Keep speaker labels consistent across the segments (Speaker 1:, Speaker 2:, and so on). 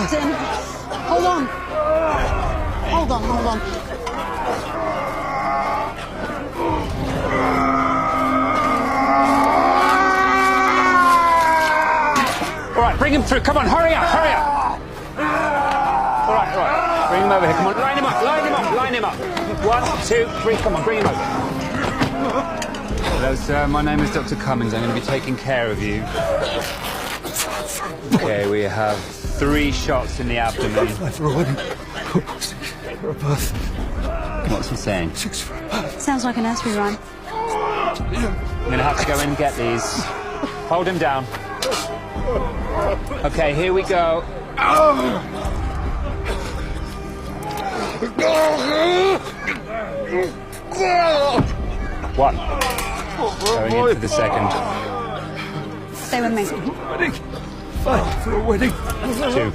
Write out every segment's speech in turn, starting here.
Speaker 1: Captain! Hold on. Hold on, hold on.
Speaker 2: All right, bring him through. Come on, hurry up, hurry up. All right. Bring him over here. Come on, line him up, line him up, line him up. 1, 2, 3, come on, bring him over. Hello, sir. My name is Dr. Cummings. I'm going to be taking care of you. Okay, we have 3 shots in the abdomen.
Speaker 3: 5 for a wedding. 6 for a birth.
Speaker 2: What's he saying?
Speaker 3: 6 for a birth.
Speaker 1: Sounds like a nursery rhyme.
Speaker 2: I'm going to have to go in and get these. Hold him down. Okay, here we go. One. Going into the second.
Speaker 1: Stay with me.
Speaker 3: Wedding. 5 for a wedding.
Speaker 2: 2.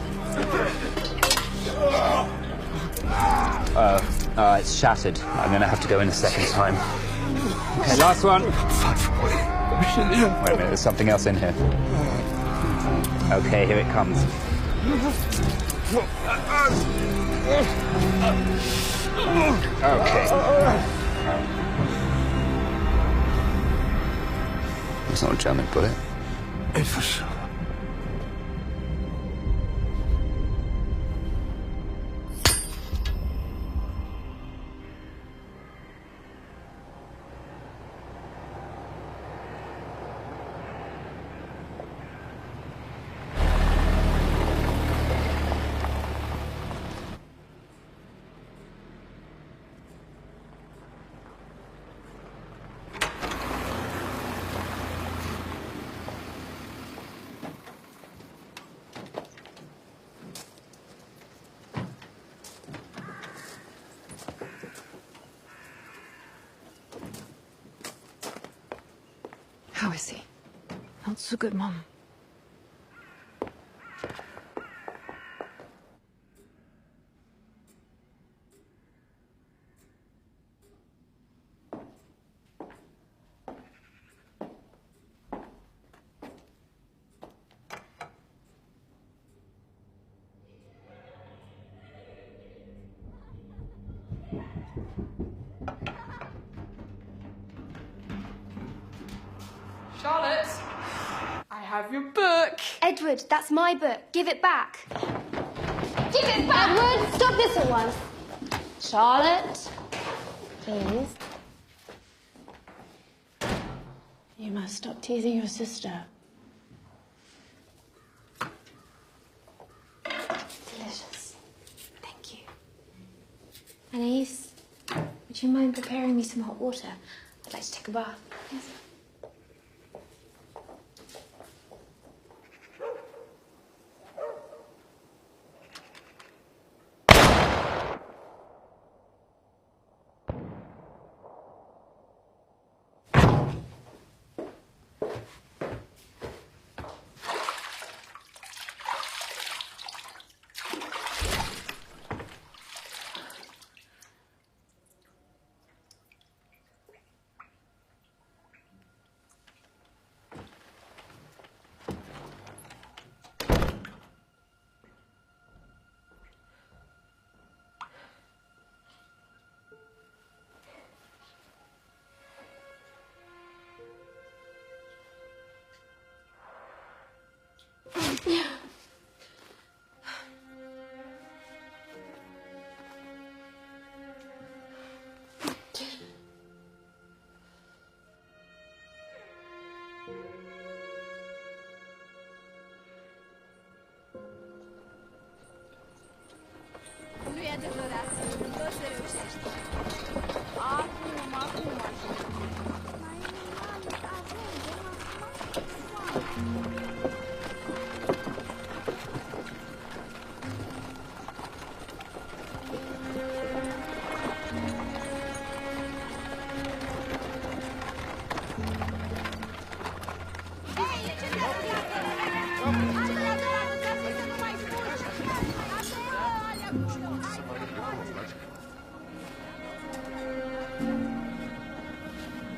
Speaker 2: It's shattered. I'm going to have to go in a second time. Okay, last one.
Speaker 3: 5 for a wedding.
Speaker 2: Wait a minute, there's something else in here. Okay, here it comes. Okay. It's not a German bullet.
Speaker 3: Etwas.
Speaker 4: How is he? Not so good, Mom.
Speaker 5: Charlotte, I have your book.
Speaker 6: Edward, that's my book. Give it back. Give it back! Edward, stop this at once. Charlotte, please. You must stop teasing your sister. Delicious. Thank you. Anais, would you mind preparing me some hot water? I'd like to take a bath. Yes.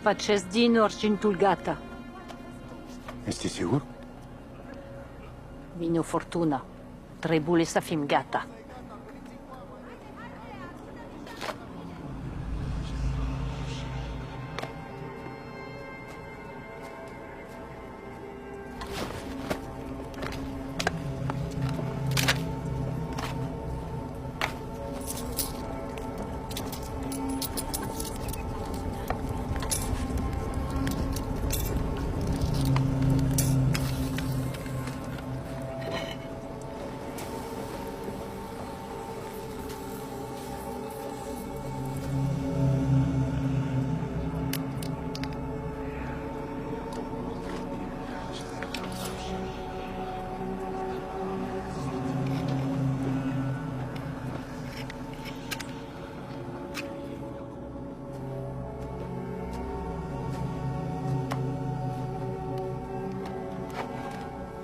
Speaker 7: Facest din origintul gata.
Speaker 3: Este sigur?
Speaker 7: Vine o fortună. Trebule să fim gata.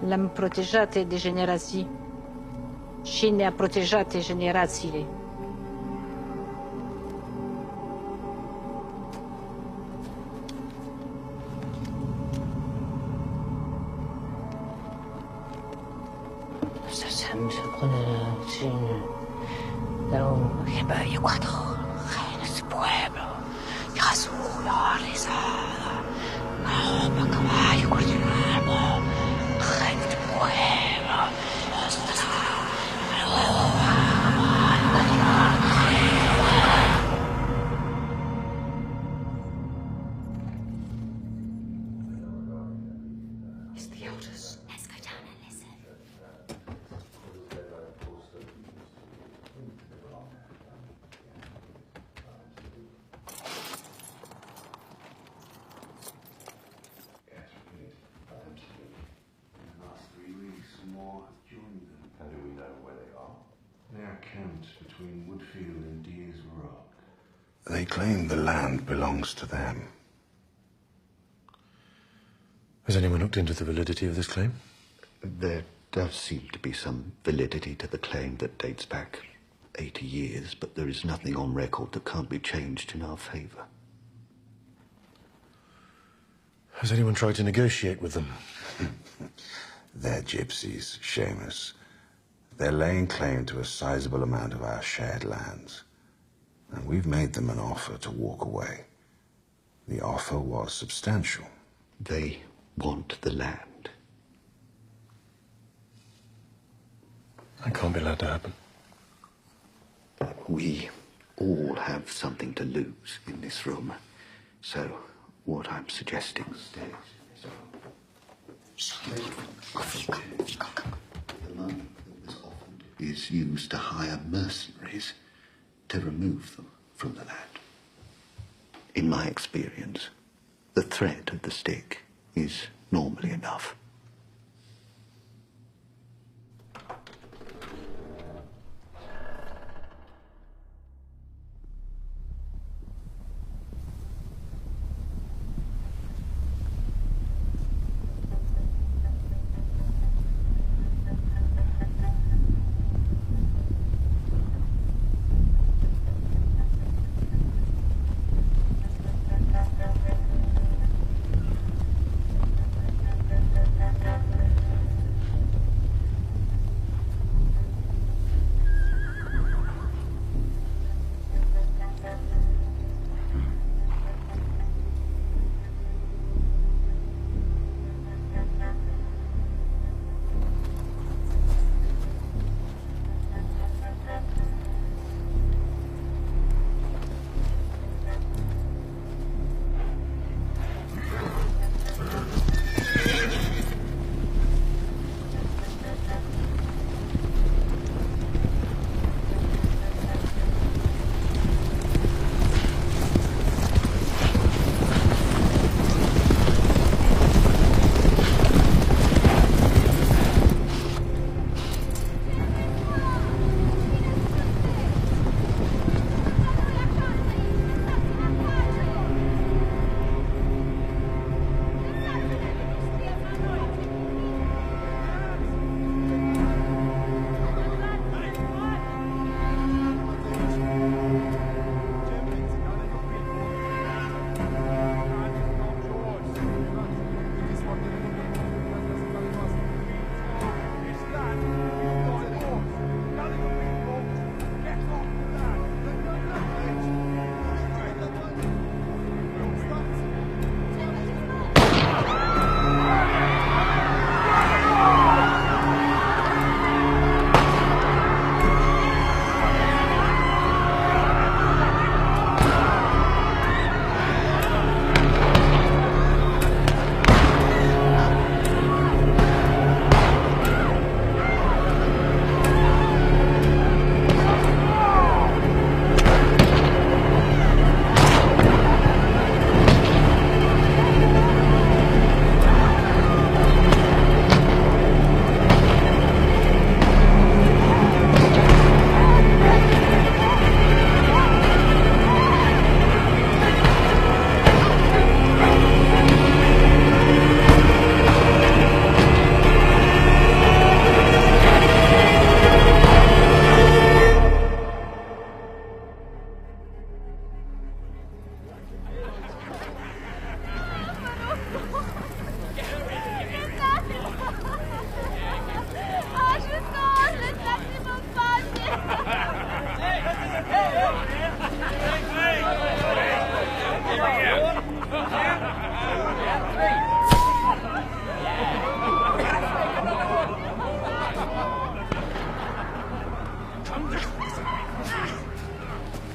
Speaker 7: L-am protejat de generații și ne-a protejat generațiile.
Speaker 6: Let's go down and listen.
Speaker 8: How do we know where they are?
Speaker 9: They are camped between Woodfield and Deer's Rock.
Speaker 3: They claim the land belongs to them.
Speaker 10: Has anyone looked into the validity of this claim?
Speaker 8: There does seem to be some validity to the claim that dates back 80 years, but there is nothing on record that can't be changed in our favour.
Speaker 10: Has anyone tried to negotiate with them?
Speaker 3: They're gypsies, Seamus. They're laying claim to a sizable amount of our shared lands. And we've made them an offer to walk away. The offer was substantial.
Speaker 8: They want the land.
Speaker 10: That can't be allowed to happen.
Speaker 8: We all have something to lose in this room. So, what I'm suggesting is the money that was offered is used to hire mercenaries to remove them from the land. In my experience, the threat of the stick is normally enough.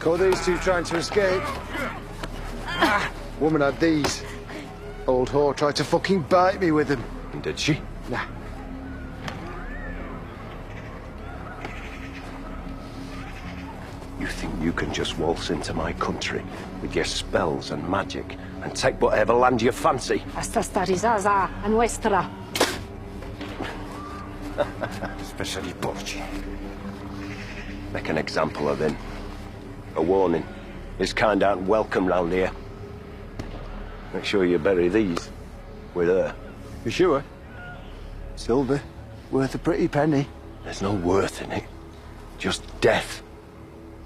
Speaker 11: Caught these two trying to escape. Woman had these. Old whore tried to fucking bite me with them.
Speaker 10: And did she?
Speaker 11: Nah.
Speaker 12: You think you can just waltz into my country with your spells and magic and take whatever land you fancy?
Speaker 7: Asta starizaza a nuestra.
Speaker 12: Especially Porci. Make an example of him. A warning. His kind aren't welcome round here. Make sure you bury these with her.
Speaker 11: You sure? Silver, worth a pretty penny.
Speaker 12: There's no worth in it. Just death.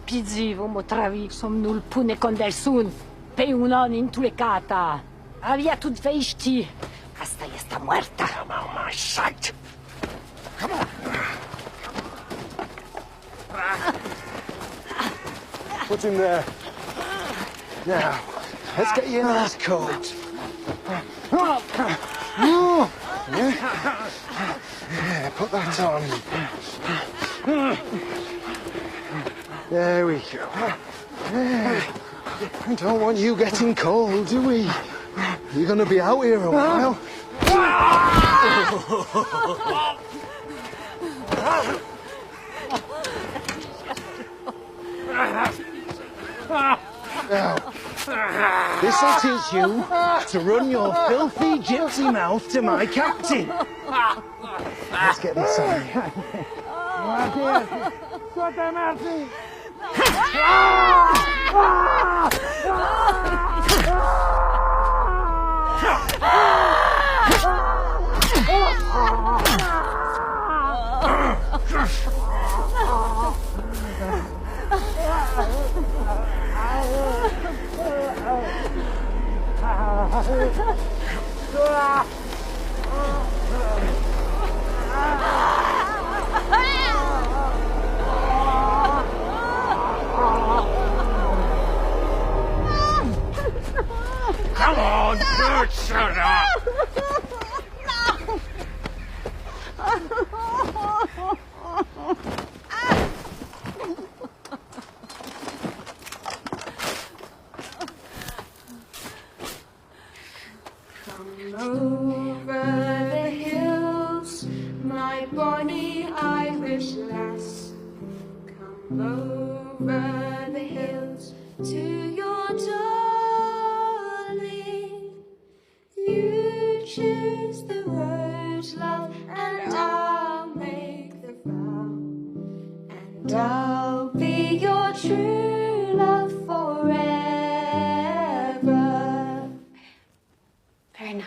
Speaker 7: Pizzi vomo travi somnul pune condelsun. Pe unon intulecata. Avia tut veisti. Asta esta muerta.
Speaker 12: Come out my sight.
Speaker 11: Come on. Put him there. Now, let's get you in this coat. Yeah, put that on. There we go. I don't want you getting cold, do we? You're gonna be out here a while. Now, this'll teach you to run your filthy gypsy mouth to my captain. Let's get this on.
Speaker 2: Come on, good shut up!
Speaker 5: Come over the hills, my bonny Irish lass. Come over the hills to your darling. You choose the road, love, and I'll make the vow. And I'll be your true love forever.
Speaker 6: Very nice.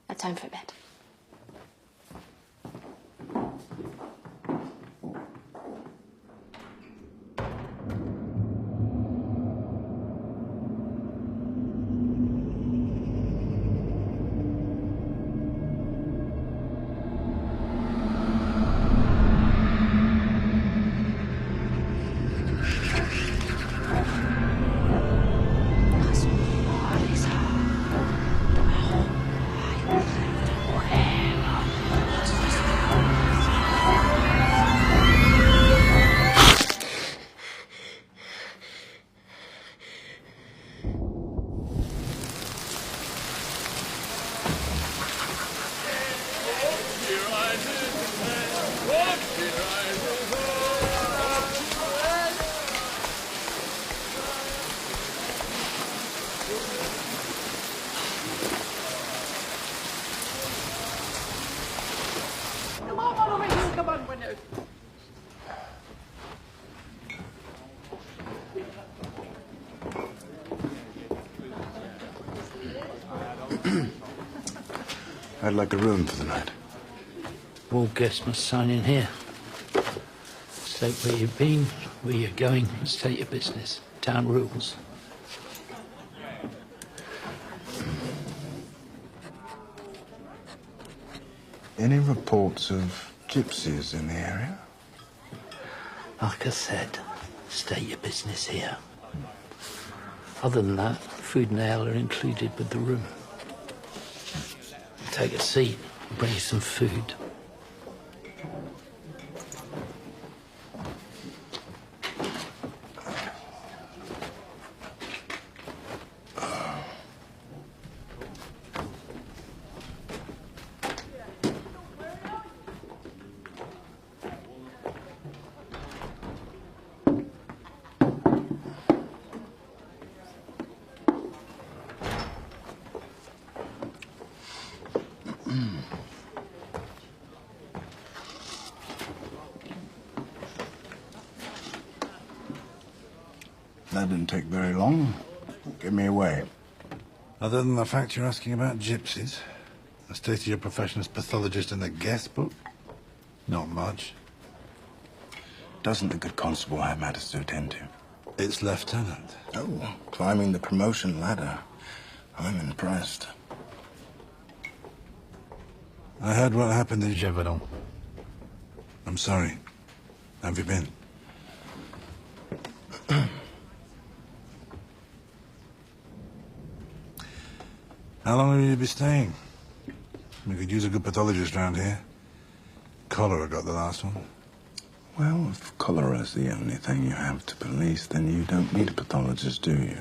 Speaker 6: Now time for bed.
Speaker 10: I'd like a room for the night.
Speaker 13: All guests must sign in here. State where you've been, where you're going, and state your business. Town rules.
Speaker 11: Any reports of gypsies in the area?
Speaker 13: Like I said, state your business here. Other than that, food and ale are included with the room. Take a seat, I'll bring you some food.
Speaker 10: That didn't take very long. Get me away.
Speaker 3: Other than the fact you're asking about gypsies, the state of your profession as pathologist in the guest book, not much.
Speaker 10: Doesn't the good constable have matters to attend to?
Speaker 3: It's lieutenant.
Speaker 10: Oh, climbing the promotion ladder. I'm impressed.
Speaker 3: I heard what happened in Gévaudan. I'm sorry. How have you been? How long will you be staying? We could use a good pathologist around here. Cholera got the last one.
Speaker 10: Well, if cholera's the only thing you have to police, then you don't need a pathologist, do you?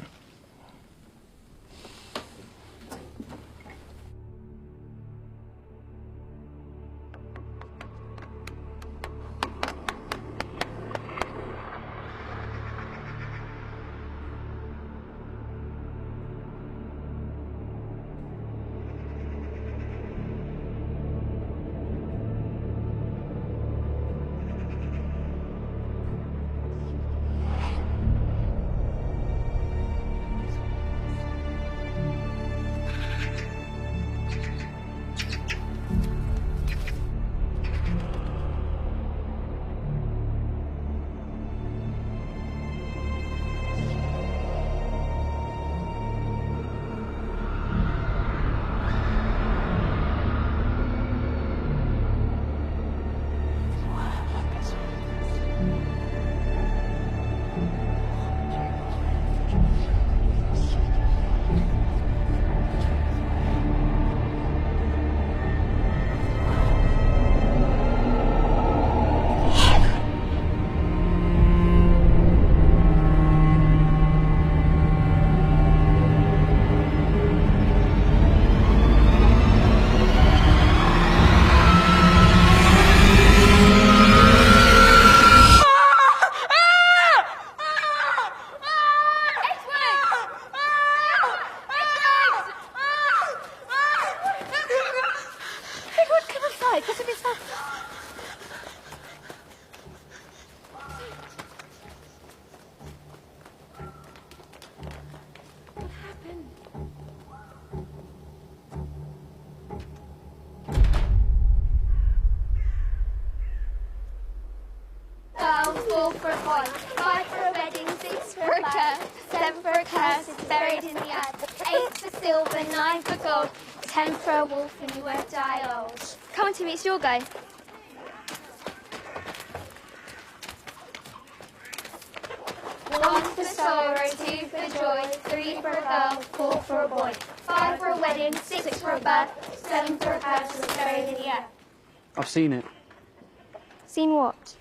Speaker 5: Four for a boy, 5 for a wedding, 6 for a curse, 7 for a curse, it's buried in the earth, 8 for silver, 9 for gold, 10 for a wolf, and you won't die old. Come on, Timmy, it's your go. One for sorrow, 2 for joy, 3 for a girl, 4 for a boy, 5 for a wedding, 6 for a birth, 7 for a curse, it's buried in the earth.
Speaker 14: I've seen it.
Speaker 5: Seen what?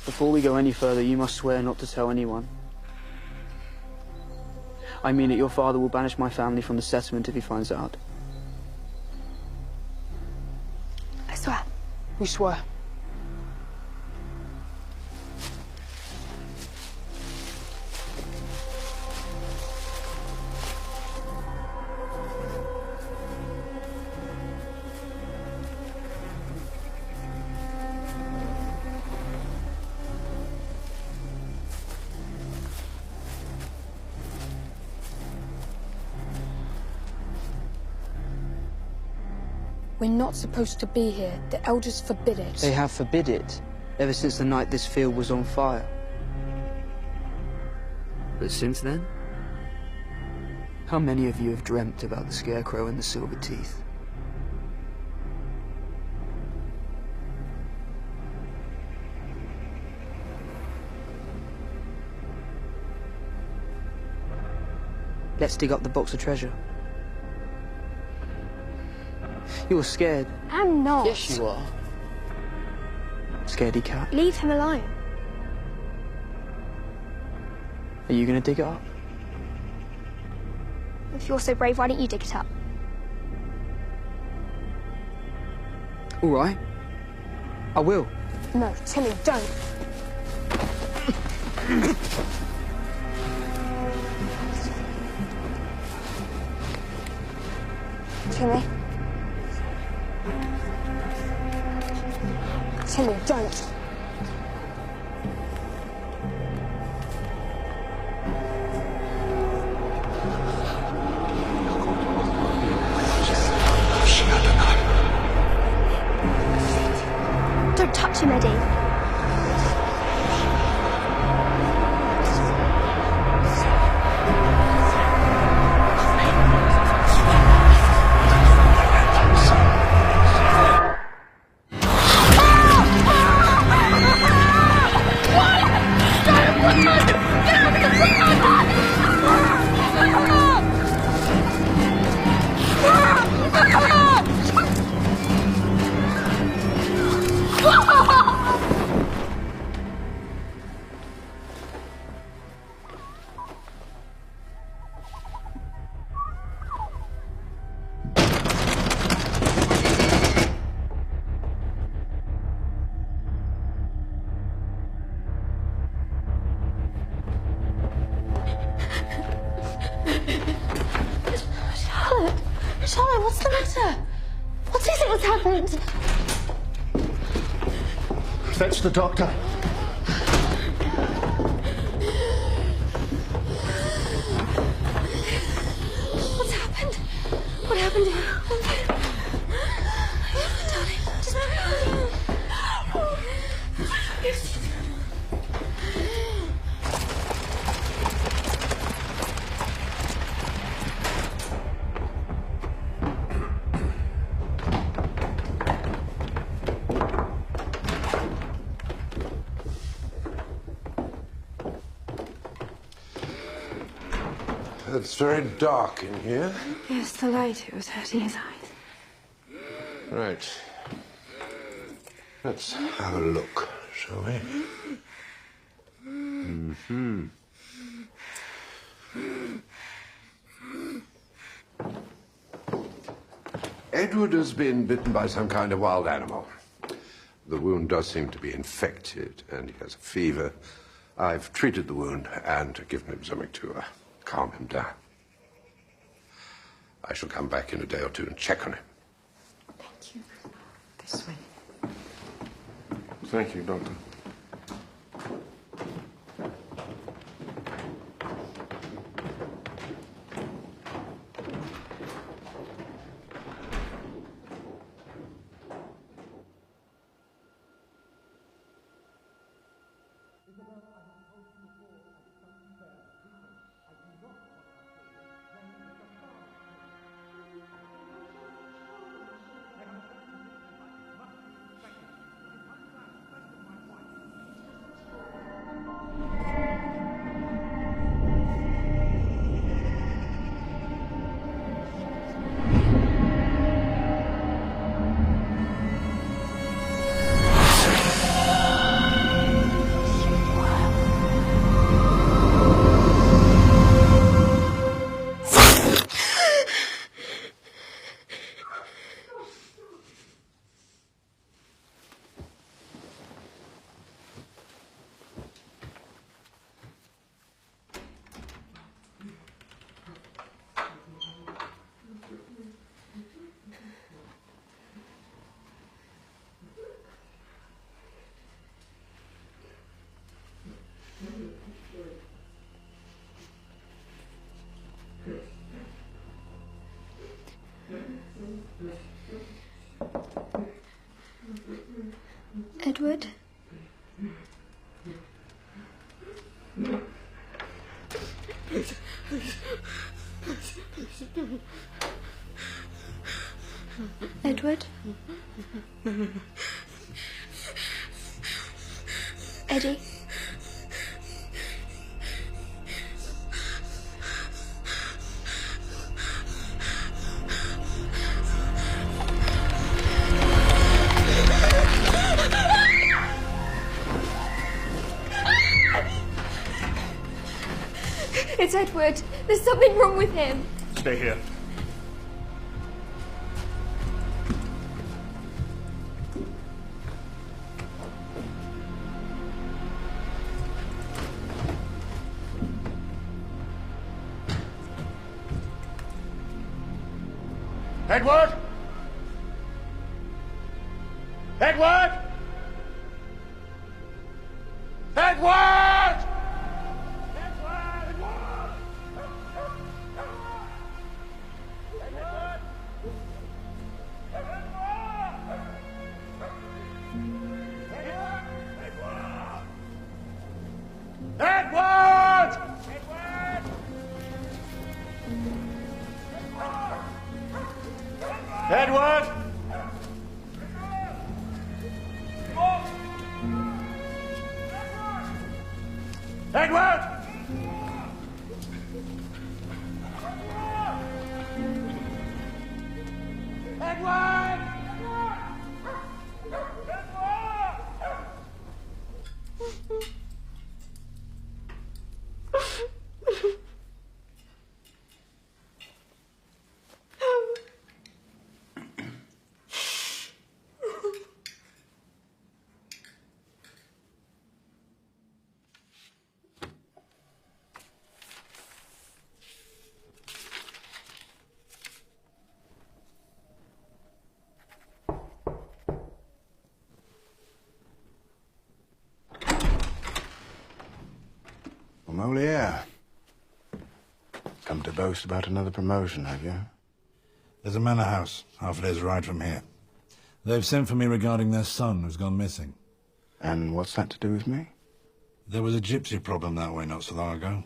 Speaker 14: Before we go any further, you must swear not to tell anyone. I mean that your father will banish my family from the settlement if he finds out.
Speaker 4: I swear.
Speaker 14: We swear.
Speaker 4: We're not supposed to be here. The elders forbid it.
Speaker 14: They have forbid it, ever since the night this field was on fire. But since then, how many of you have dreamt about the scarecrow and the silver teeth? Let's dig up the box of treasure. You're scared.
Speaker 4: I'm not.
Speaker 14: Yes, you are. Scaredy cat.
Speaker 4: Leave him alone.
Speaker 14: Are you gonna dig it up?
Speaker 4: If you're so brave, why don't you dig it up?
Speaker 14: All right. I will.
Speaker 4: No, Timmy, don't. Timmy. Tilly, don't.
Speaker 5: Don't touch him, Eddie.
Speaker 6: Charlotte, what's the matter? What is it? What's happened?
Speaker 8: Fetch the doctor.
Speaker 6: What's happened? What happened to you? Darling, just
Speaker 3: It's very dark in here.
Speaker 6: Yes, the light. It was hurting his eyes.
Speaker 3: Right. Let's have a look, shall we? Mm-hmm. Edward has been bitten by some kind of wild animal. The wound does seem to be infected, and he has a fever. I've treated the wound and given him something to calm him down. I shall come back in a day or two and check on him.
Speaker 6: Thank you. This way.
Speaker 3: Thank you, Doctor.
Speaker 5: Edward? Edward? Eddie? It's Edward. There's something wrong with him.
Speaker 2: Stay here.
Speaker 12: Edward! Edward!
Speaker 2: Edward! Edward! Edward! Edward! Edward!
Speaker 10: Moliere. Come to boast about another promotion, have you?
Speaker 15: There's a manor house, half a day's ride from here. They've sent for me regarding their son who's gone missing.
Speaker 10: And what's that to do with me?
Speaker 15: There was a gypsy problem that way not so long ago.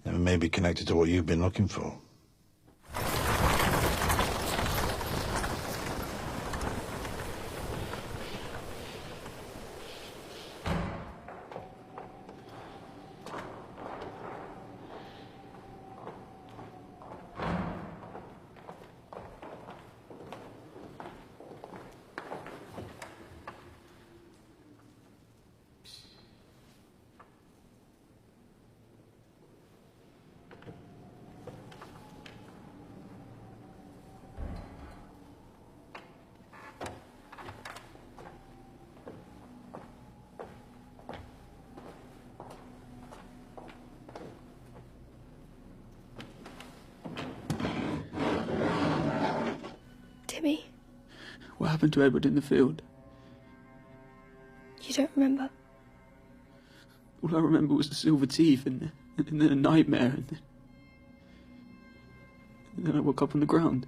Speaker 15: It may be connected to what you've been looking for.
Speaker 4: Timmy,
Speaker 14: What happened to Edward in the field?
Speaker 4: you don't remember?
Speaker 14: All I remember was the silver teeth and then a nightmare and then I woke up on the ground.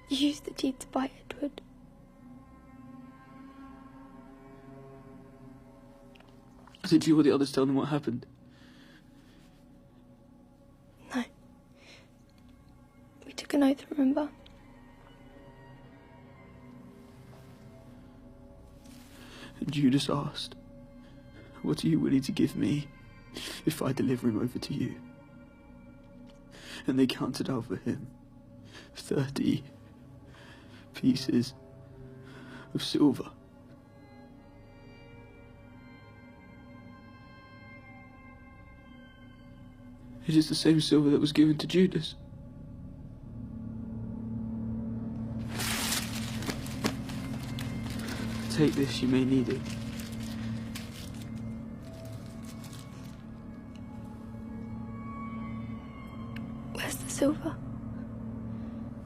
Speaker 4: You used the teeth to bite Edward.
Speaker 14: Did you or the others tell them what happened?
Speaker 4: No. We took an oath, remember?
Speaker 14: And Judas asked, "What are you willing to give me if I deliver him over to you?" And they counted out for him 30 pieces of silver. It is the same silver that was given to Judas. Take this, you may need it.
Speaker 4: Where's the silver?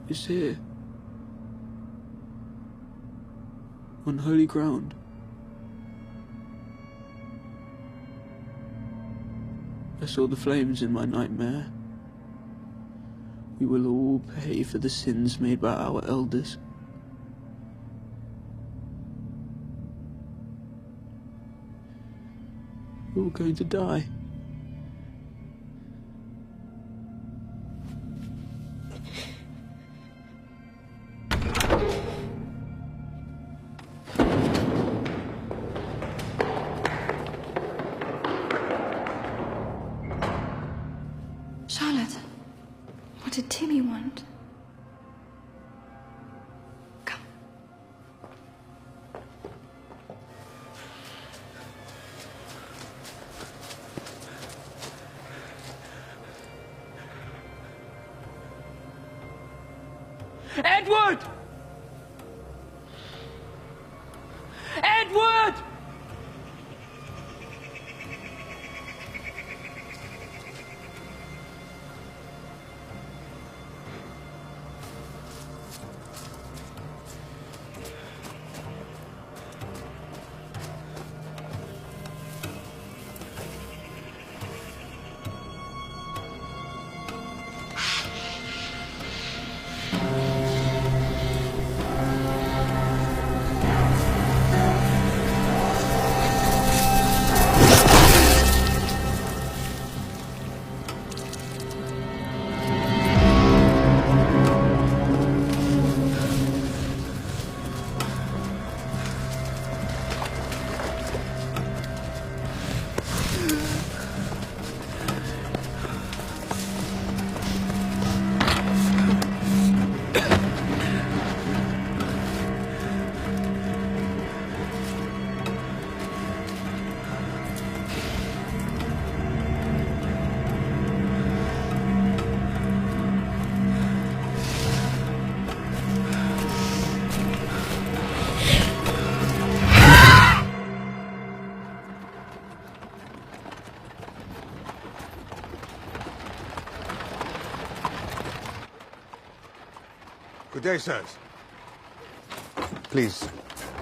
Speaker 14: It's here. On holy ground. I saw the flames in my nightmare. We will all pay for the sins made by our elders. We're all going to die.
Speaker 6: Charlotte, what did Timmy want?
Speaker 14: Edward! Edward!
Speaker 15: Good day, sirs. Please,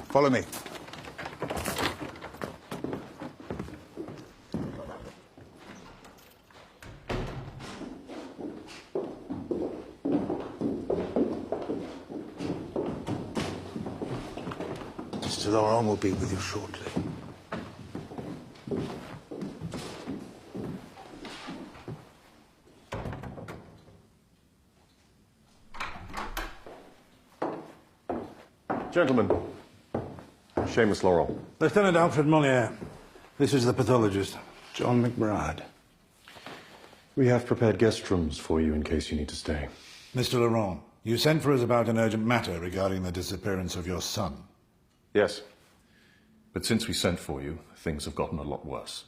Speaker 15: follow me. Mr. Laurent will be with you shortly.
Speaker 16: Gentlemen, Seamus Laurent.
Speaker 15: Lieutenant Alfred Moliere. This is the pathologist, John McBride.
Speaker 16: We have prepared guest rooms for you in case you need to stay.
Speaker 15: Mr. Laurent, you sent for us about an urgent matter regarding the disappearance of your son.
Speaker 16: Yes. But since we sent for you, things have gotten a lot worse.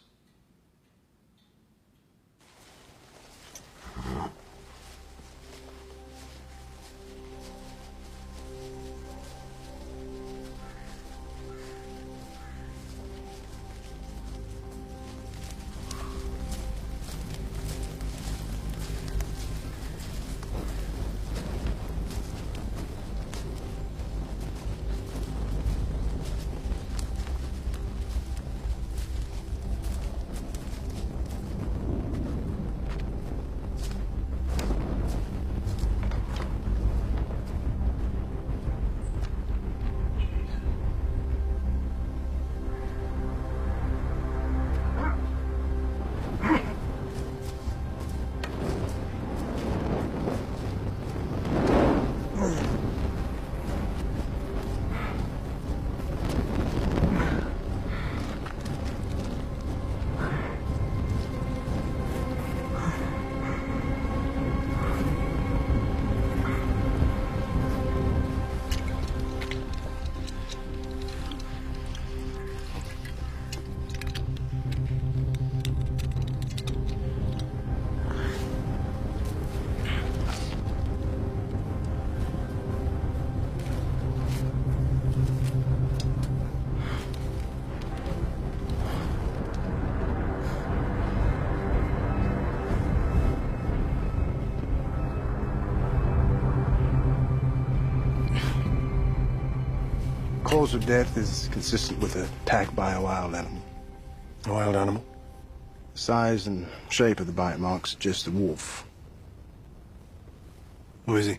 Speaker 10: Cause of death is consistent with attack by a wild animal.
Speaker 15: A wild animal?
Speaker 10: The size and shape of the bite marks suggest a wolf.
Speaker 15: Who is he?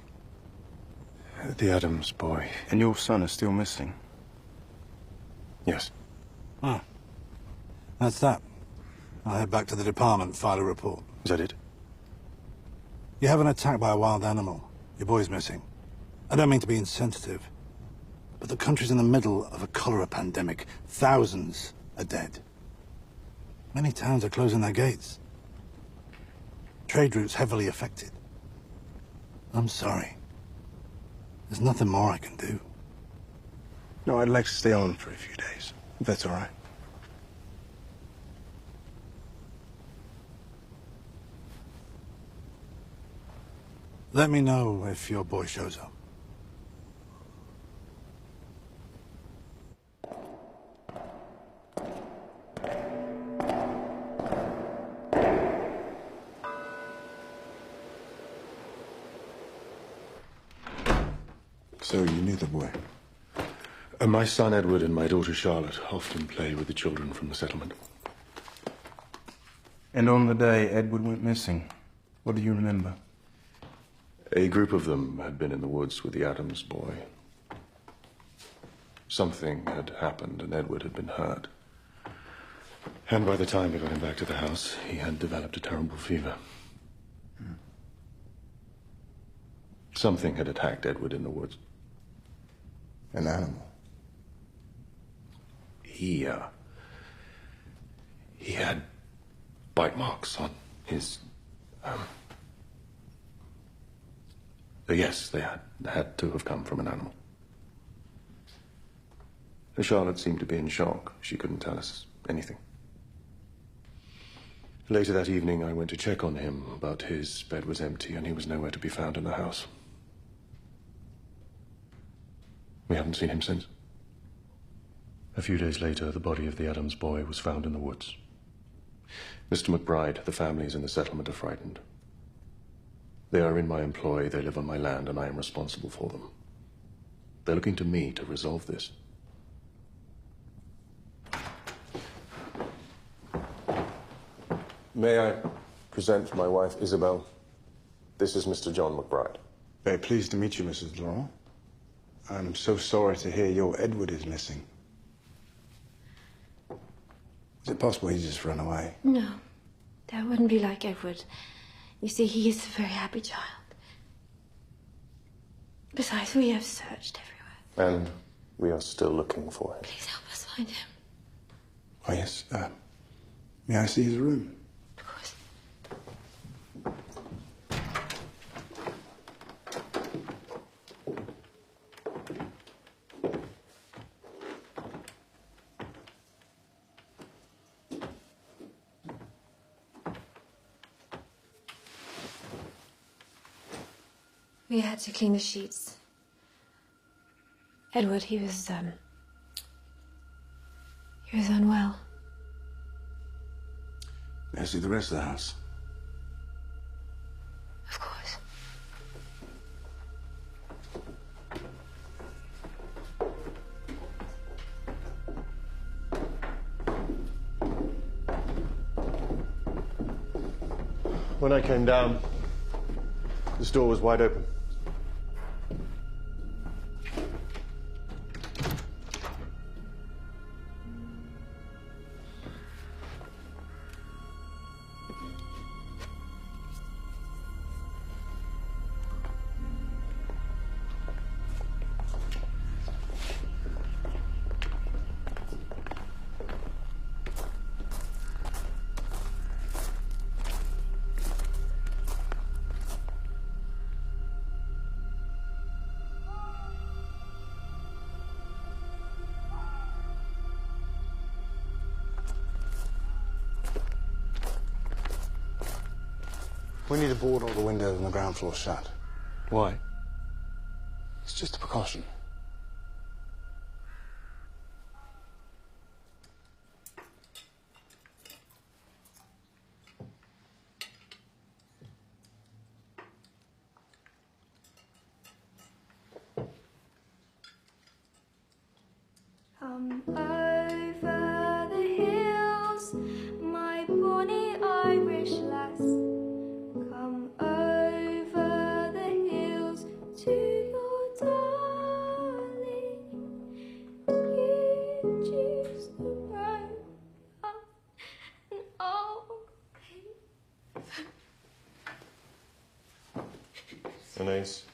Speaker 16: The Adams boy.
Speaker 10: And your son is still missing?
Speaker 16: Yes.
Speaker 15: Oh. That's that. I'll head back to the department, file a report.
Speaker 16: Is that it?
Speaker 15: You have an attack by a wild animal. Your boy's missing. I don't mean to be insensitive, but the country's in the middle of a cholera pandemic. Thousands are dead. Many towns are closing their gates. Trade routes heavily affected. I'm sorry. There's nothing more I can do.
Speaker 10: No, I'd like to stay on for a few days, if that's all right.
Speaker 15: Let me know if your boy shows up.
Speaker 10: So you knew the boy?
Speaker 16: My son Edward and my daughter Charlotte often play with the children from the settlement.
Speaker 10: And on the day Edward went missing, what do you remember?
Speaker 16: A group of them had been in the woods with the Adams boy. Something had happened and Edward had been hurt. And by the time we got him back to the house, he had developed a terrible fever. Something had attacked Edward in the woods.
Speaker 10: An animal?
Speaker 16: He had bite marks on his, But yes, they had to have come from an animal. Charlotte seemed to be in shock. She couldn't tell us anything. Later that evening, I went to check on him, but his bed was empty and he was nowhere to be found in the house. We haven't seen him since. A few days later, the body of the Adams boy was found in the woods. Mr. McBride, the families in the settlement are frightened. They are in my employ, they live on my land, and I am responsible for them. They're looking to me to resolve this. May I present my wife, Isabel? This is Mr. John McBride.
Speaker 10: Very pleased to meet you, Mrs. Law. I'm so sorry to hear your Edward is missing. Is it possible he's just run away?
Speaker 6: No, that wouldn't be like Edward. You see, he is a very happy child. Besides, we have searched everywhere.
Speaker 16: And we are still looking for him.
Speaker 6: Please help us find him.
Speaker 10: Oh, yes. May I see his room?
Speaker 6: Of course. We had to clean the sheets. Edward, he was unwell.
Speaker 10: May I see the rest of the house?
Speaker 6: Of course.
Speaker 16: When I came down, this door was wide open.
Speaker 10: We need to board all the windows on the ground floor shut.
Speaker 16: Why?
Speaker 10: It's just a precaution.
Speaker 5: Come over the hills, my bonny Irish lass. Come over the hills to your darling. You choose the road up and I'll pay.
Speaker 16: Anais.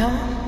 Speaker 17: Come on.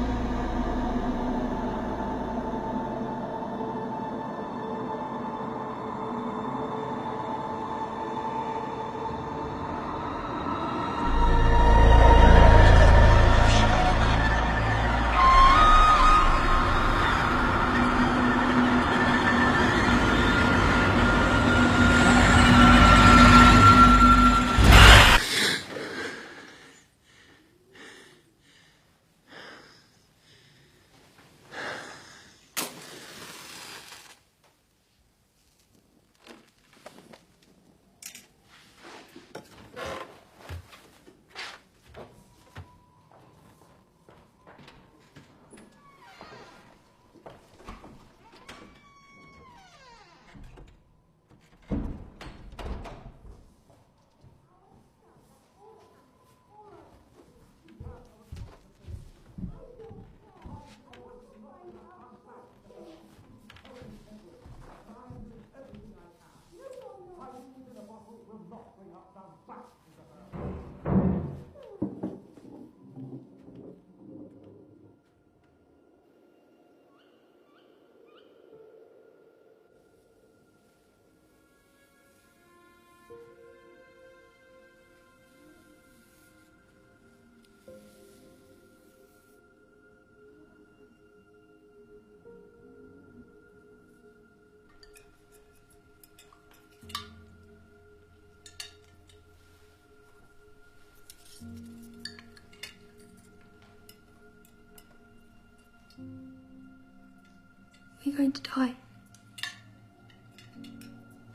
Speaker 6: We're going to die.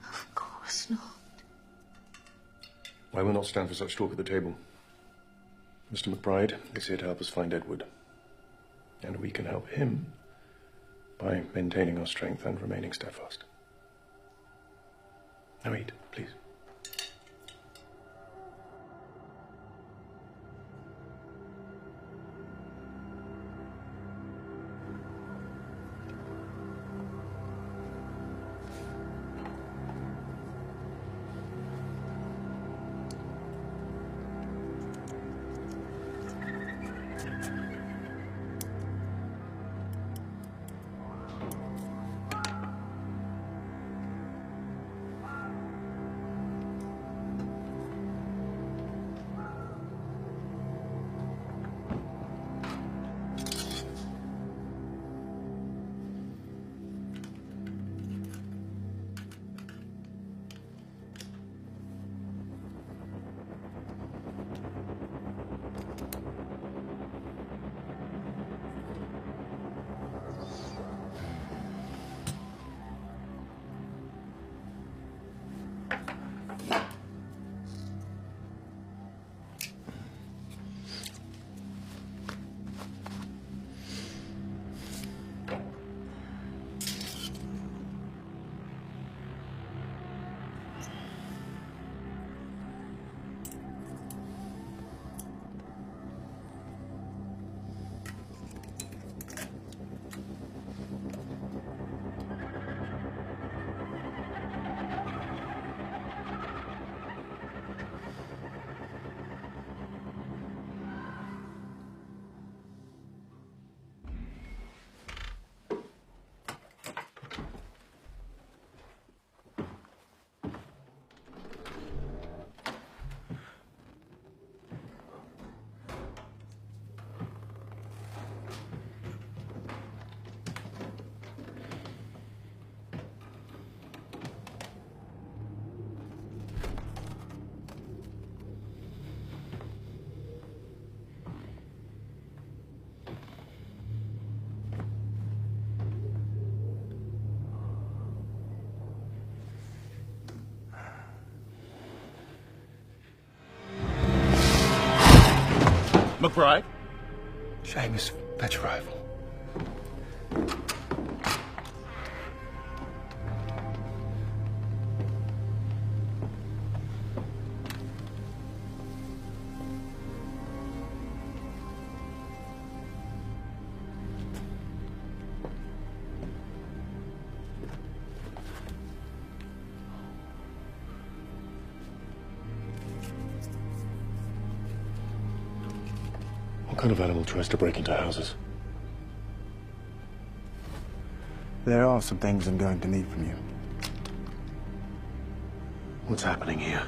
Speaker 6: Of course not.
Speaker 16: I will not stand for such talk at the table. Mr. McBride is here to help us find Edward. And we can help him by maintaining our strength and remaining steadfast. Now eat, please.
Speaker 11: McBride?
Speaker 16: Seamus, that's your rival. kind of animal tries to break into houses?
Speaker 10: There are some things I'm going to need from you.
Speaker 16: What's happening here?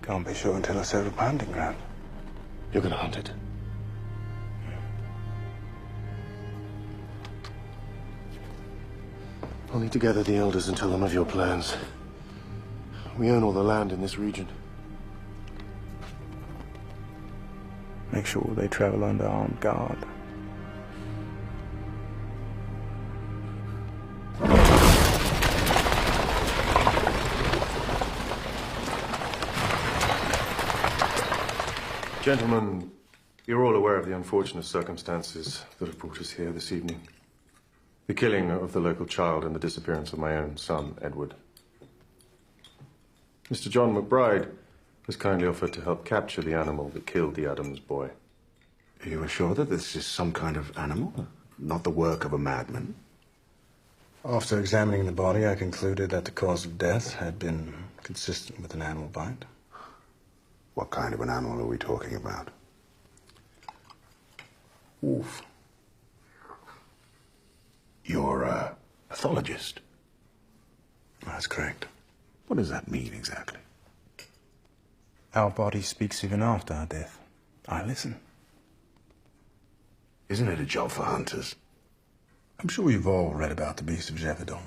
Speaker 10: Can't be sure until I set up a hunting ground.
Speaker 16: You're gonna hunt it? I'll need to gather the elders and tell them of your plans. We own all the land in this region.
Speaker 10: Make sure they travel under armed guard.
Speaker 16: Gentlemen, you're all aware of the unfortunate circumstances that have brought us here this evening. The killing of the local child and the disappearance of my own son, Edward. Mr. John McBride has kindly offered to help capture the animal that killed the Adams boy.
Speaker 3: Are you sure that this is some kind of animal? Not the work of a madman?
Speaker 10: After examining the body, I concluded that the cause of death had been consistent with an animal bite.
Speaker 3: What kind of an animal are we talking about?
Speaker 10: Wolf.
Speaker 3: You're a pathologist?
Speaker 10: That's correct.
Speaker 3: What does that mean exactly?
Speaker 10: Our body speaks even after our death. I listen.
Speaker 3: Isn't it a job for hunters?
Speaker 10: I'm sure you've all read about the Beast of Gévaudan.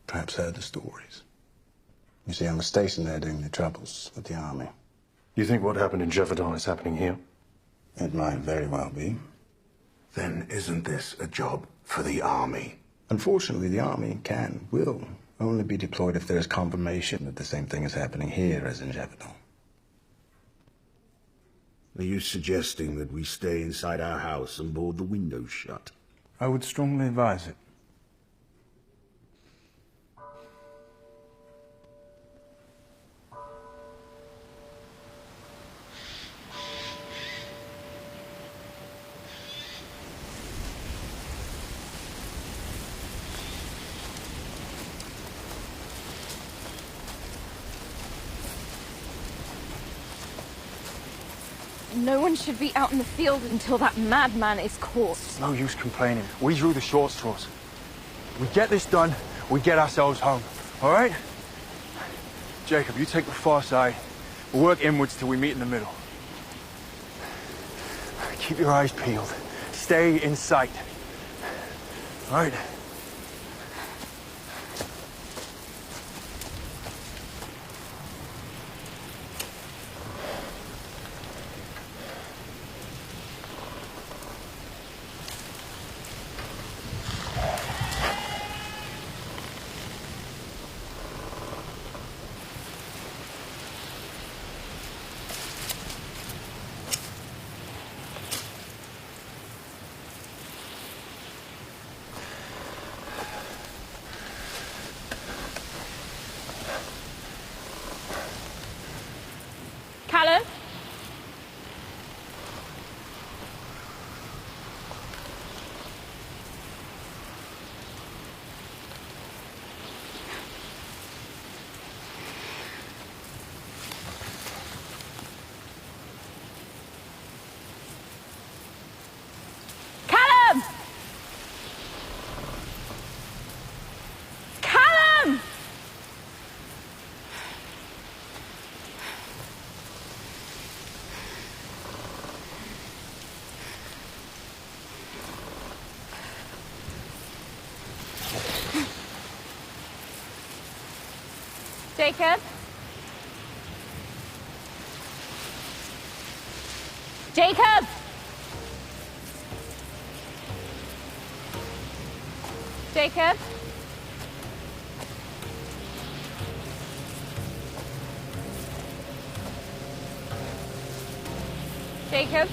Speaker 10: Perhaps heard the stories. You see, I was stationed there during the troubles with the army.
Speaker 16: You think what happened in Gévaudan is happening here?
Speaker 10: It might very well be.
Speaker 3: Then isn't this a job for the army?
Speaker 10: Unfortunately, the army will only be deployed if there is confirmation that the same thing is happening here as in Gévaudan.
Speaker 3: Are you suggesting that we stay inside our house and board the windows shut?
Speaker 10: I would strongly advise it.
Speaker 17: No one should be out in the field until that madman is caught.
Speaker 11: It's no use complaining. We drew the short straws. We get this done, we get ourselves home. All right? Jacob, you take the far side. We'll work inwards till we meet in the middle. Keep your eyes peeled. Stay in sight. All right?
Speaker 17: Callum? Callum! Callum! Jacob? Jacob! Jacob? Jacob?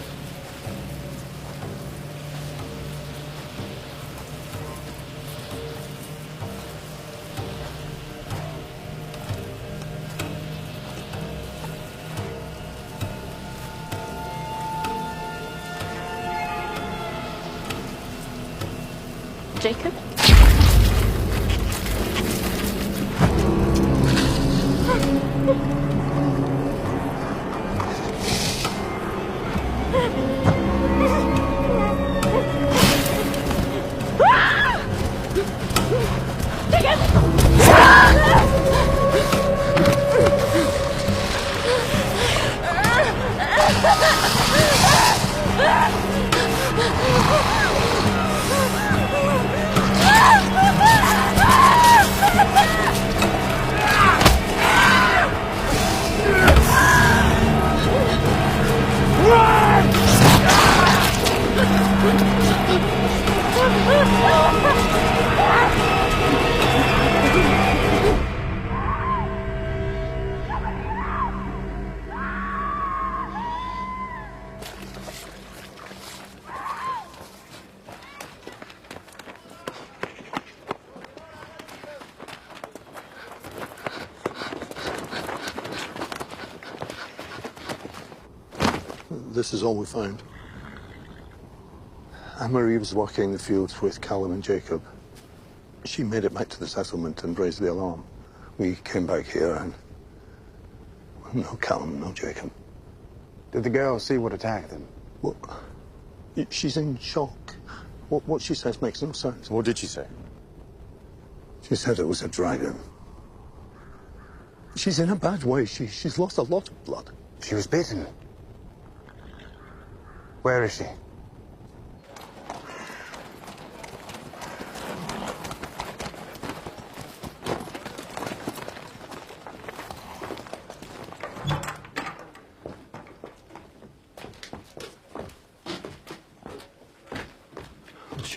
Speaker 17: Jacob?
Speaker 10: This is all we found. Anne-Marie was working in the fields with Callum and Jacob. She made it back to the settlement and raised the alarm. We came back here and... no Callum, no Jacob.
Speaker 15: Did the girl see what attacked them?
Speaker 10: What? She's in shock. What she says makes no sense.
Speaker 16: What did she say?
Speaker 10: She said it was a dragon. She's in a bad way. She's lost a lot of blood.
Speaker 15: She was bitten. Where is she?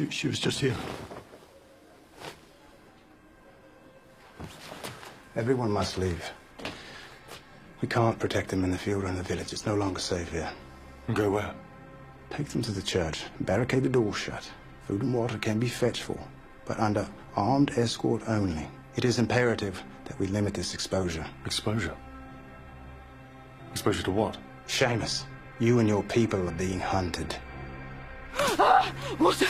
Speaker 10: She was just here.
Speaker 15: Everyone must leave. We can't protect them in the field or in the village. It's no longer safe here.
Speaker 16: And go where?
Speaker 15: Take them to the church. Barricade the doors shut. Food and water can be fetched for, but under armed escort only. It is imperative that we limit this exposure.
Speaker 16: Exposure? Exposure to what?
Speaker 15: Seamus, you and your people are being hunted.
Speaker 7: What?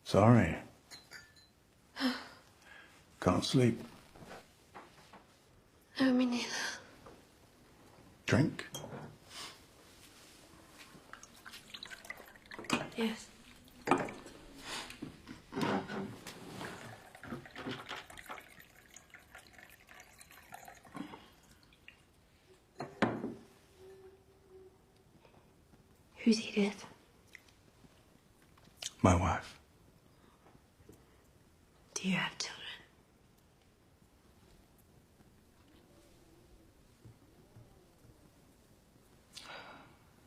Speaker 15: Sorry. Can't sleep.
Speaker 6: No, me neither.
Speaker 15: Drink?
Speaker 6: Yes. Who's Edith?
Speaker 15: My wife.
Speaker 6: Do you have children?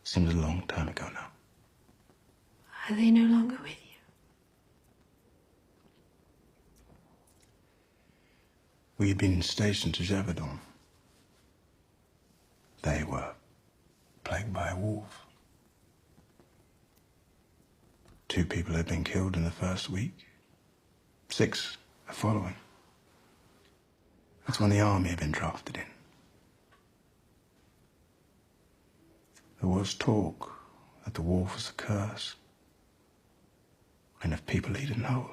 Speaker 15: Seems a long time ago now.
Speaker 6: Are they no longer with you?
Speaker 15: We had been stationed to Gévaudan. They were plagued by a wolf. 2 people had been killed in the first week. 6 the following. That's when the army had been drafted in. There was talk that the wolf was a curse, and if people eaten whole.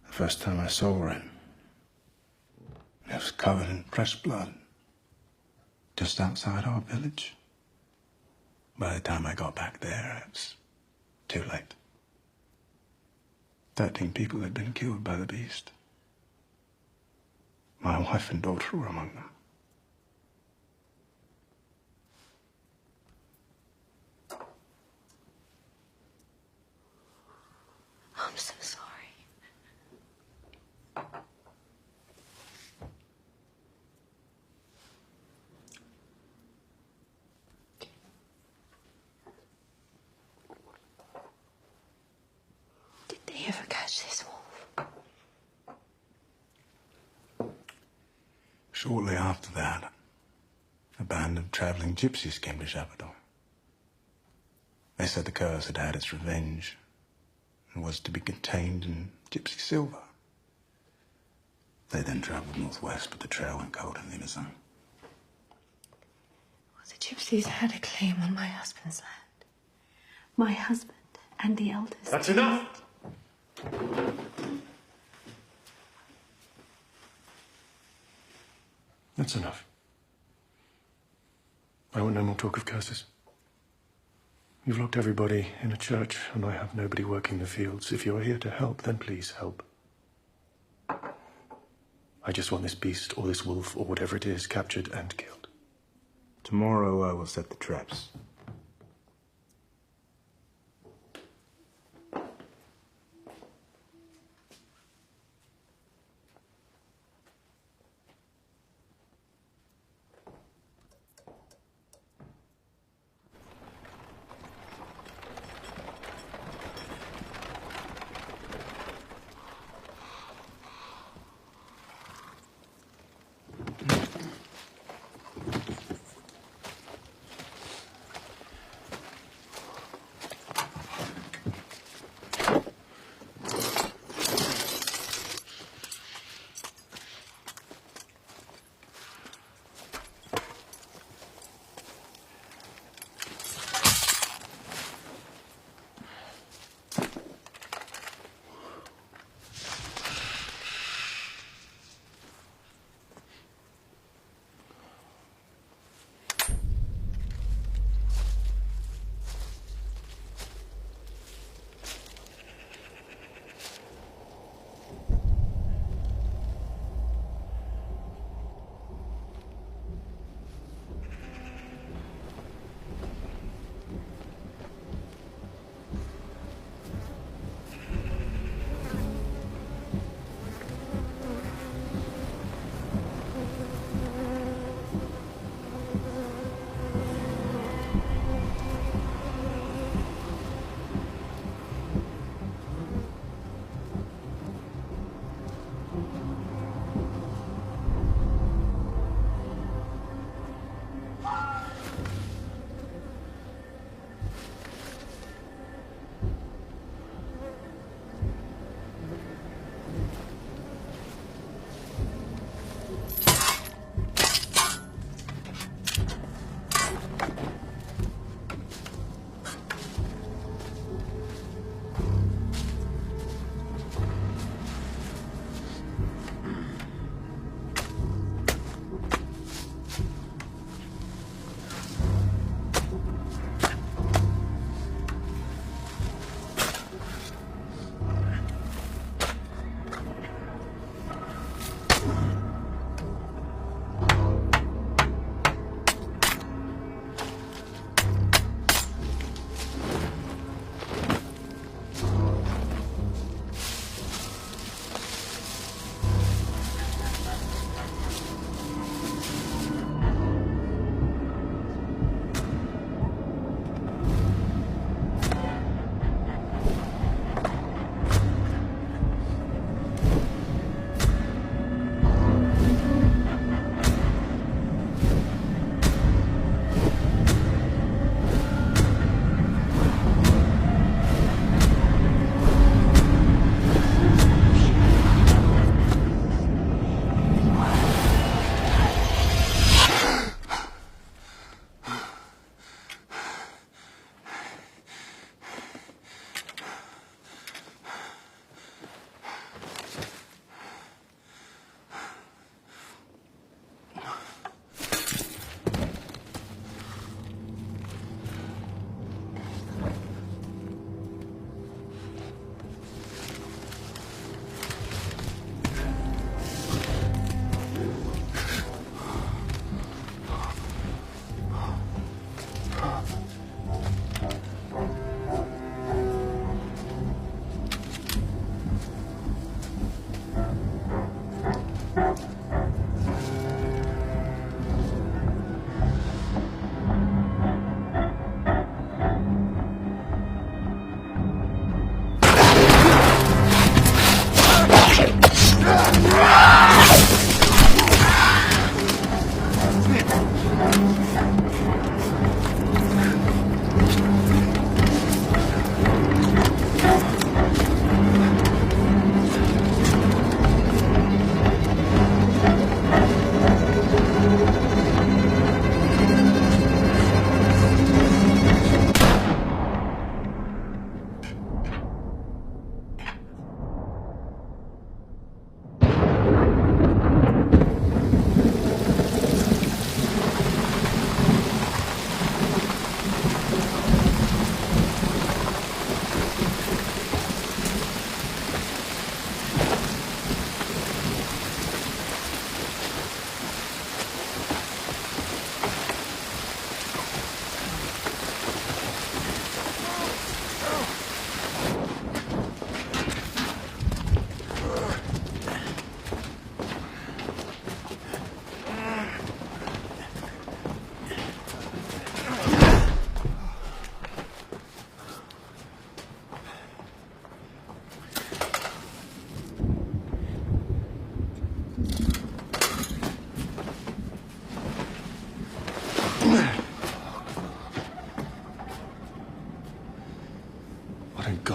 Speaker 15: The first time I saw it, it was covered in fresh blood, just outside our village. By the time I got back there, it was too late. 13 people had been killed by the beast.
Speaker 10: wife and daughter were among them.
Speaker 6: I'm so sorry. Did they ever catch this wolf?
Speaker 10: Shortly after that, a band of travelling gypsies came to Chapadon. They said the curse had had its revenge and was to be contained in gypsy silver. They then travelled northwest, but the trail went cold in Limousin.
Speaker 6: Well, the gypsies had a claim on my husband's land. My husband and the elders.
Speaker 16: That's enough! That's enough. I want no more talk of curses. You've locked everybody in a church, and I have nobody working the fields. If you're here to help, then please help. I just want this beast, or this wolf, or whatever it is, captured and killed.
Speaker 10: Tomorrow I will set the traps.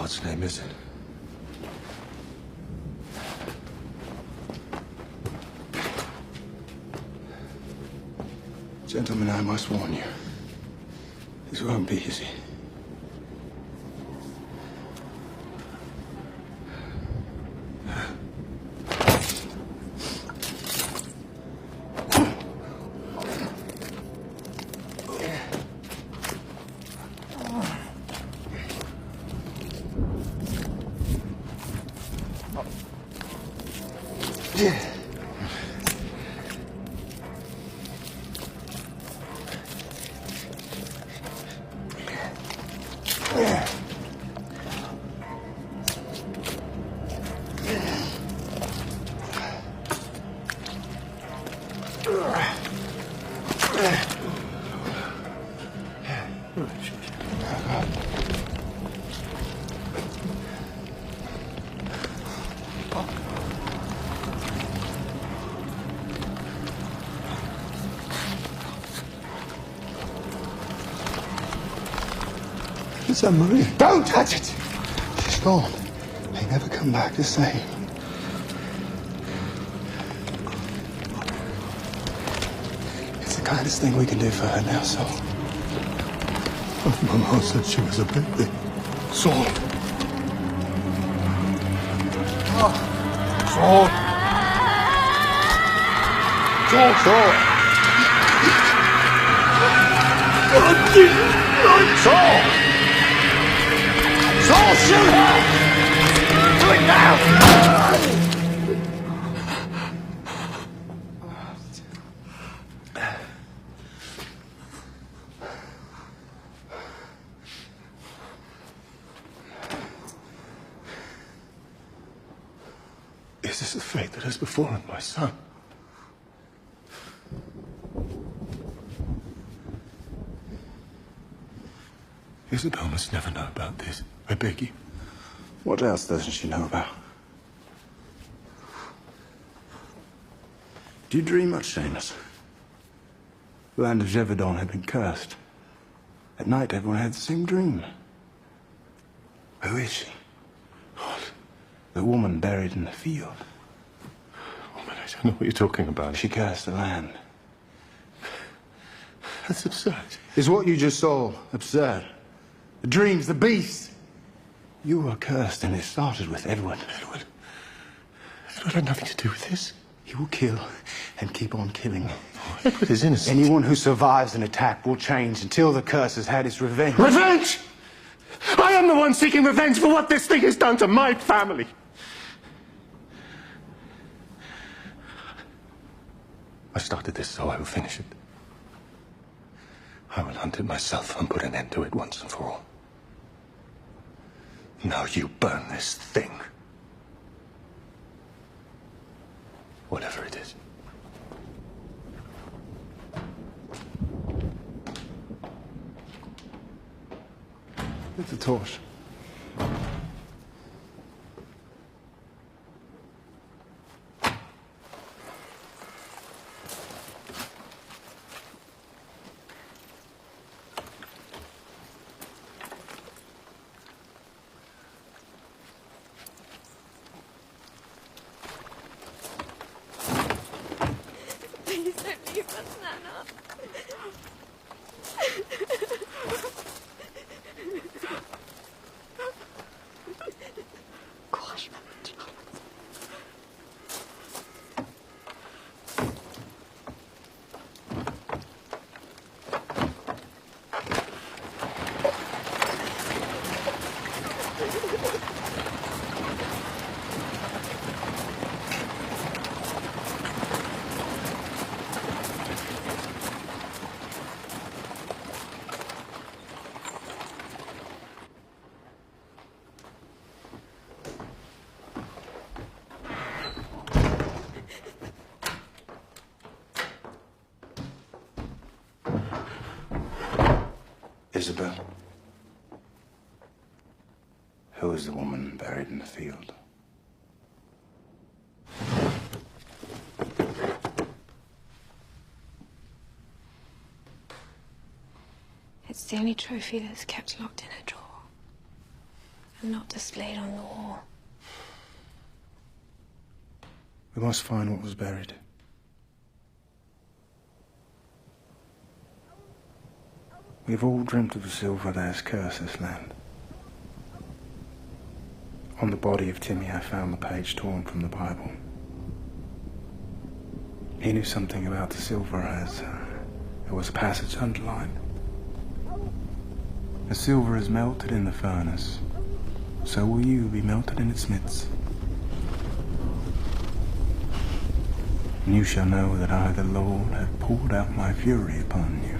Speaker 16: God's name is it?
Speaker 10: Gentlemen, I must warn you. This won't be easy.
Speaker 15: It's Anne-Marie. Don't touch it! She's gone. They never come back the same. It's the kindest thing we can do for her now, Saul. Mama said she was a baby. Saul. Saul. Saul. Saul. Saul. Saul, shoot her! Do it now!
Speaker 10: Is this the fate that has befallen my son? Isabel must never know about this. I beg you.
Speaker 15: What else doesn't she know about? Do you dream much, Seamus? The land of Gévaudan had been cursed. At night, everyone had the same dream. Who is she? The woman buried in the field.
Speaker 16: Woman, I don't know what you're talking about.
Speaker 15: She cursed the land.
Speaker 16: That's absurd.
Speaker 15: Is what you just saw absurd? The dreams, the beast. You were cursed, and it started with Edward.
Speaker 16: Edward had nothing to do with this.
Speaker 15: He will kill and keep on killing.
Speaker 16: Edward is innocent.
Speaker 15: Anyone who survives an attack will change until the curse has had its revenge.
Speaker 16: Revenge! I am the one seeking revenge for what this thing has done to my family. I started this, so I will finish it. I will hunt it myself and put an end to it once and for all. Now you burn this thing. Whatever it is.
Speaker 15: It's a torch.
Speaker 5: Please don't leave us, Nana.
Speaker 6: Courage, ma
Speaker 15: Isabel. Who is the woman buried in the field?
Speaker 6: It's the only trophy that's kept locked in a drawer. and not displayed on the wall.
Speaker 10: We must find what was buried. We've all dreamt of the silver that has cursed this land. On the body of Timmy, I found the page torn from the Bible. He knew something about the silver as there was a passage underlined. The silver is melted in the furnace, so will you be melted in its midst. And you shall know that I, the Lord, have poured out my fury upon you.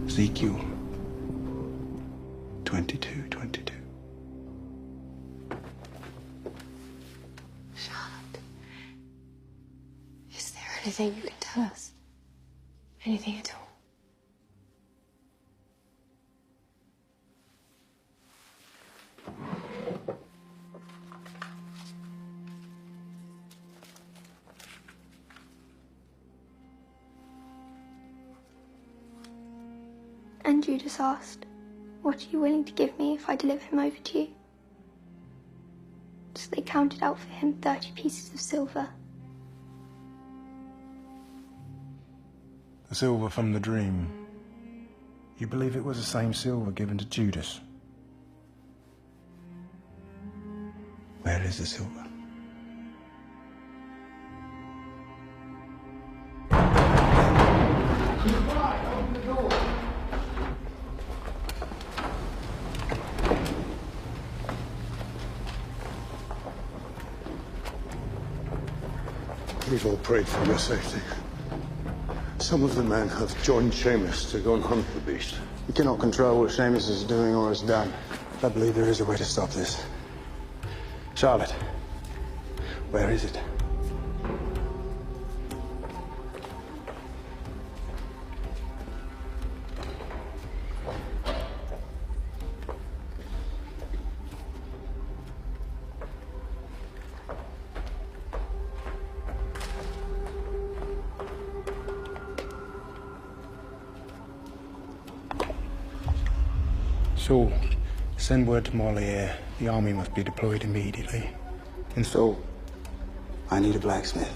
Speaker 10: Ezekiel 22:22.
Speaker 6: Charlotte, is there anything you can tell us? Anything at all?
Speaker 5: And Judas asked, "What are you willing to give me if I deliver him over to you?" So they counted out for him 30 pieces of silver.
Speaker 10: The silver from the dream. You believe it was the same silver given to Judas? Where is the silver?
Speaker 3: We've all prayed for your safety. Some of the men have joined Seamus to go and hunt the beast.
Speaker 10: We cannot control what Seamus is doing or has done. I believe there is a way to stop this. Charlotte, where is it? Saul, send word to Moliere. The army must be deployed immediately. And Saul, I need a blacksmith.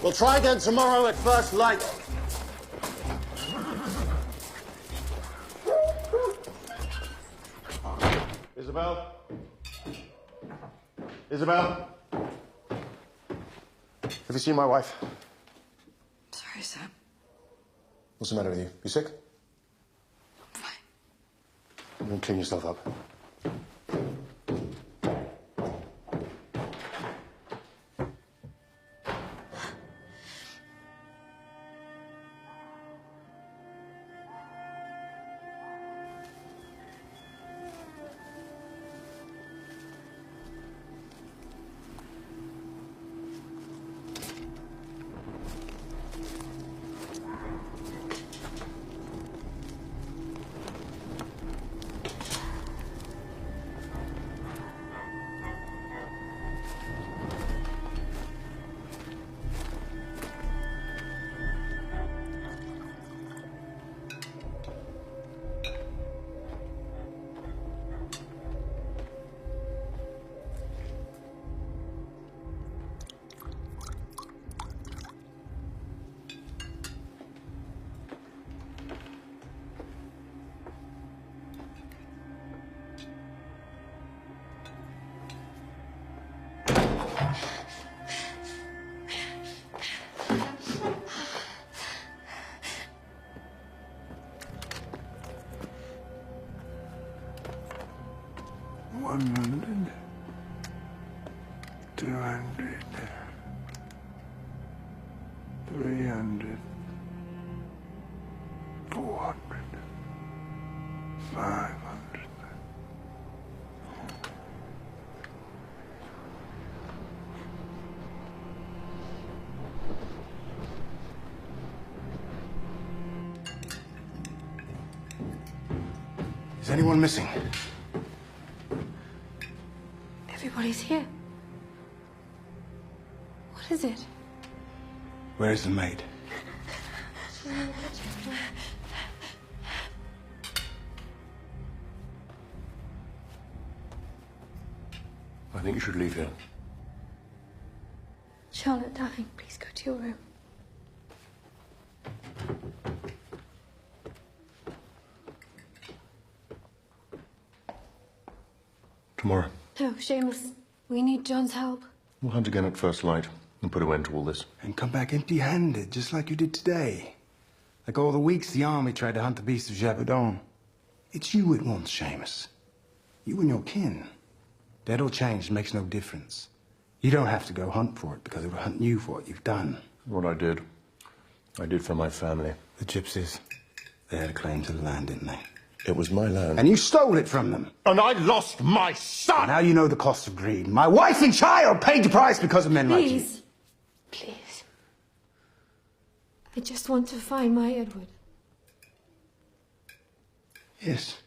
Speaker 18: We'll try again tomorrow at first light. Isabel? Isabel? Have you seen my wife?
Speaker 17: Sorry, Sam.
Speaker 18: What's the matter with you? You sick?
Speaker 17: I'm fine.
Speaker 18: You can clean yourself up.
Speaker 15: Is anyone missing?
Speaker 6: Everybody's here. What is it?
Speaker 15: Where is the maid?
Speaker 16: I think you should leave here.
Speaker 6: Charlotte, darling, please go to your room.
Speaker 16: Tomorrow.
Speaker 6: No, Seamus. We need John's help.
Speaker 16: We'll hunt again at first light and put an end to all this.
Speaker 10: And come back empty-handed, just like you did today. Like all the weeks the army tried to hunt the beast of Gévaudan. It's you it wants, Seamus. You and your kin. Dead or changed makes no difference. You don't have to go hunt for it because it will hunt you for what you've done.
Speaker 16: What I did for my family.
Speaker 10: The gypsies, they had a claim to the land, didn't they?
Speaker 16: It was my land.
Speaker 10: And you stole it from them.
Speaker 18: And I lost my son!
Speaker 10: Now you know the cost of greed. My wife and child paid the price because of men like you.
Speaker 6: Please. Please. I just want to find my Edward.
Speaker 10: Yes.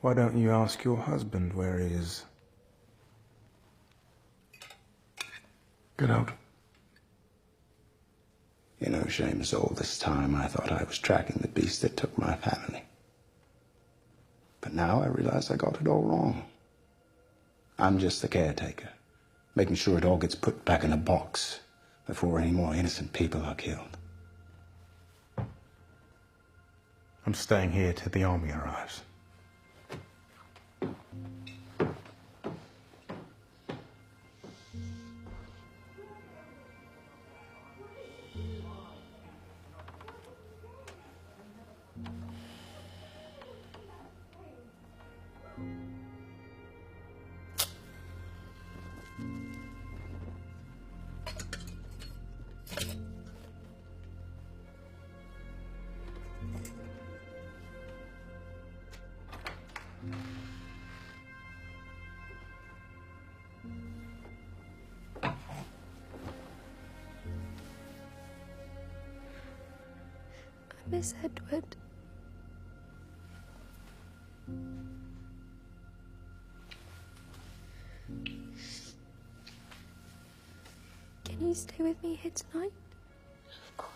Speaker 10: Why don't you ask your husband where he is?
Speaker 16: Get out.
Speaker 10: You know, Seamus, all this time I thought I was tracking the beast that took my family. But now I realize I got it all wrong. I'm just the caretaker, making sure it all gets put back in a box before any more innocent people are killed. I'm staying here till the army arrives.
Speaker 6: Miss Edward. Can you stay with me here tonight? Of course.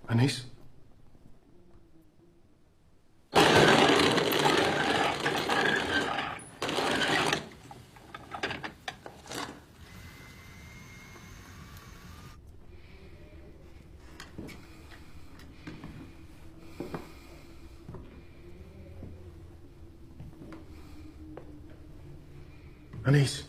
Speaker 16: Anise? Anise?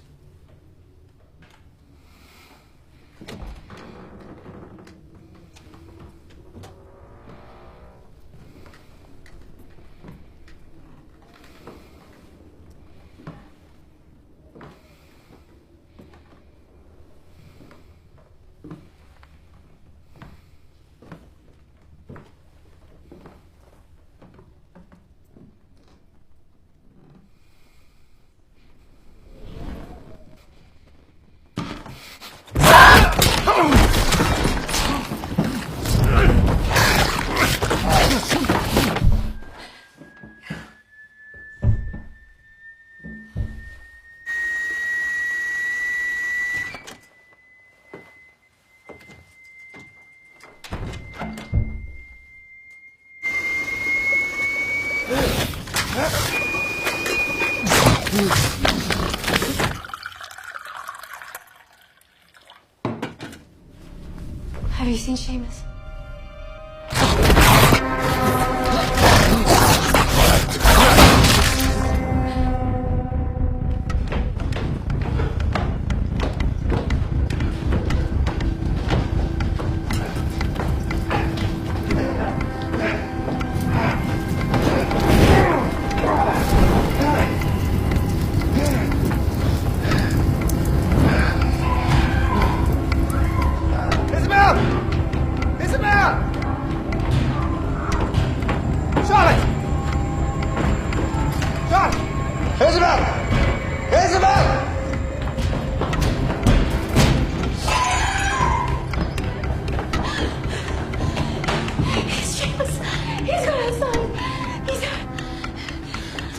Speaker 6: Have you seen Seamus?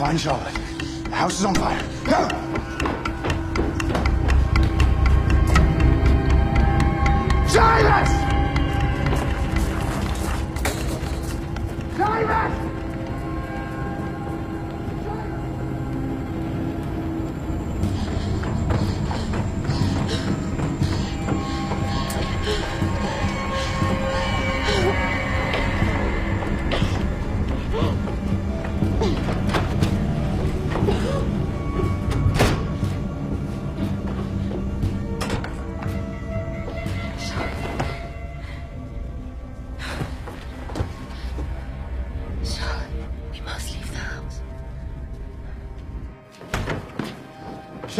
Speaker 18: Find Charlotte. The house is on fire. Go! Silas! Silas!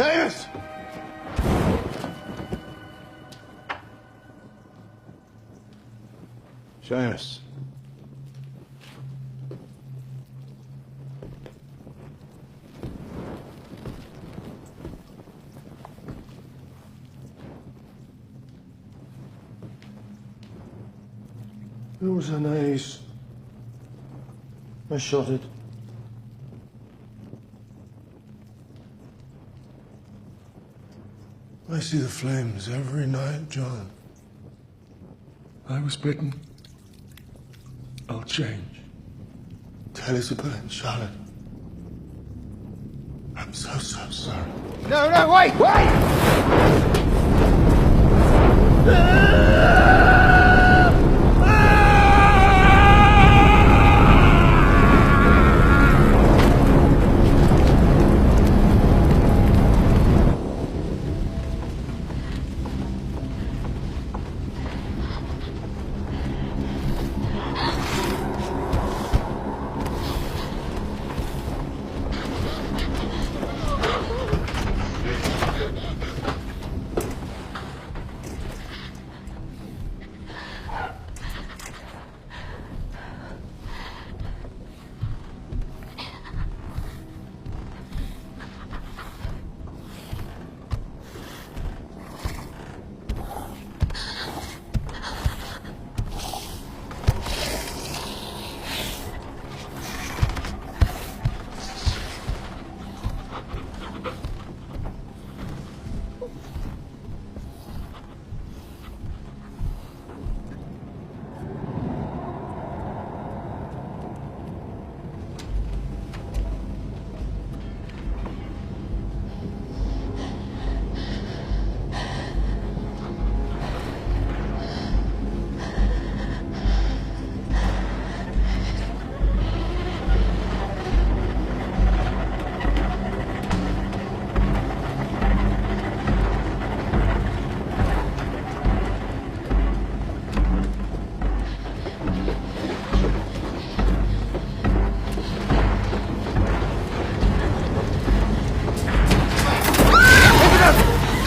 Speaker 18: Seamus! Seamus.
Speaker 16: It was an ace. I shot it. I see the flames every night, John. I was bitten. I'll change. Tell Isabel and Charlotte. I'm so sorry.
Speaker 18: No, wait!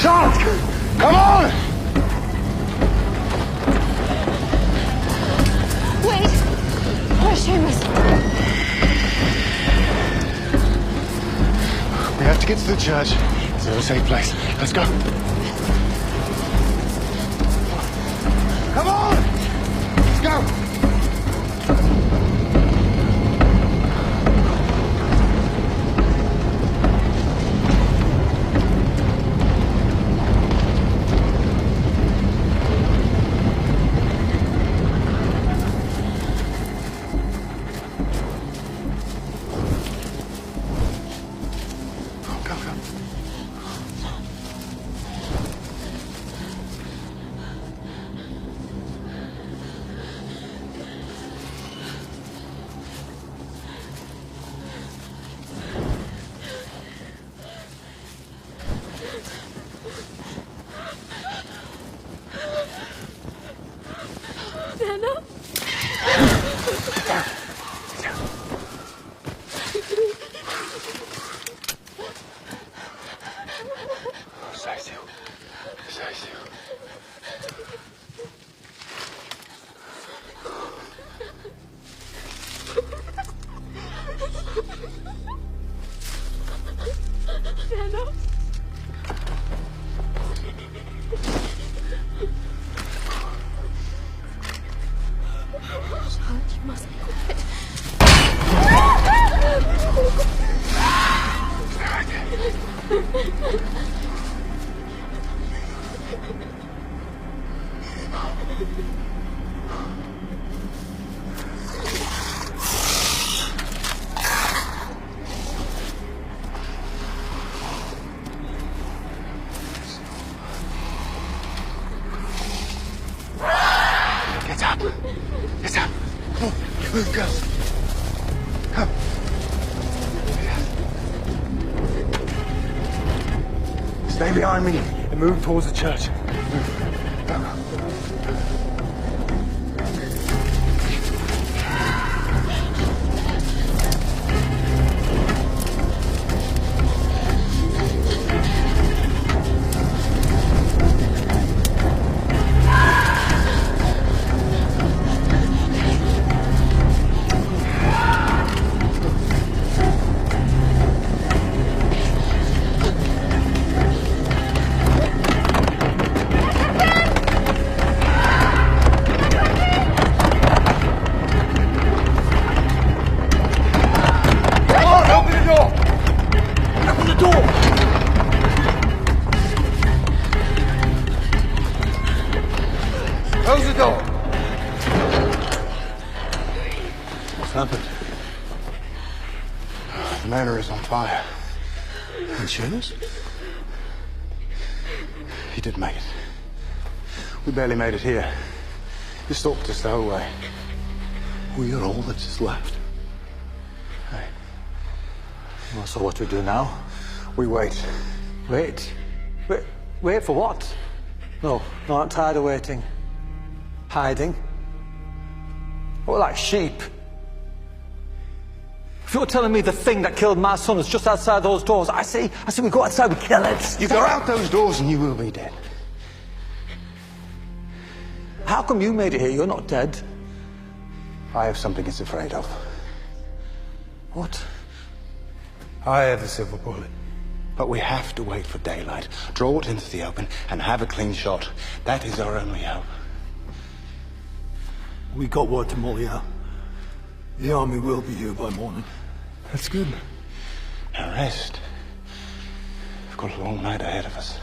Speaker 18: Charlotte! Come on!
Speaker 6: Wait! Where's Seamus?
Speaker 18: We have to get to the church. It's a safe place. Let's go. Come on! Let's go!
Speaker 11: Get up. Get up. Move, girls. Come. Stay behind me and move towards the church. Move. Close the door. What's happened? The manor is on fire. And Seamus? He did make it. We barely made it here. He stalked us the whole way. We are all that's just left. Hey.
Speaker 13: Well, so what do we do now?
Speaker 11: We wait.
Speaker 13: Wait? Wait for what? No, I'm tired of waiting. Hiding. We're like sheep. If you're telling me the thing that killed my son is just outside those doors, I say we go outside, we kill it.
Speaker 11: You go out those doors and you will be dead.
Speaker 13: How come you made it here? You're not dead.
Speaker 11: I have something it's afraid of.
Speaker 13: What?
Speaker 11: I have the silver bullet. But we have to wait for daylight, draw it into the open, and have a clean shot. That is our only hope.
Speaker 14: We got word to Molière. The army will be here by morning.
Speaker 11: That's good. Now rest. We've got a long night ahead of us.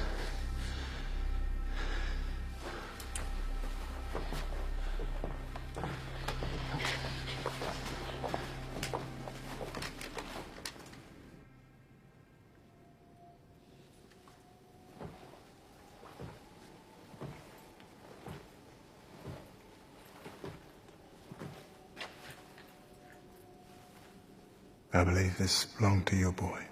Speaker 10: I believe this belonged to your boy.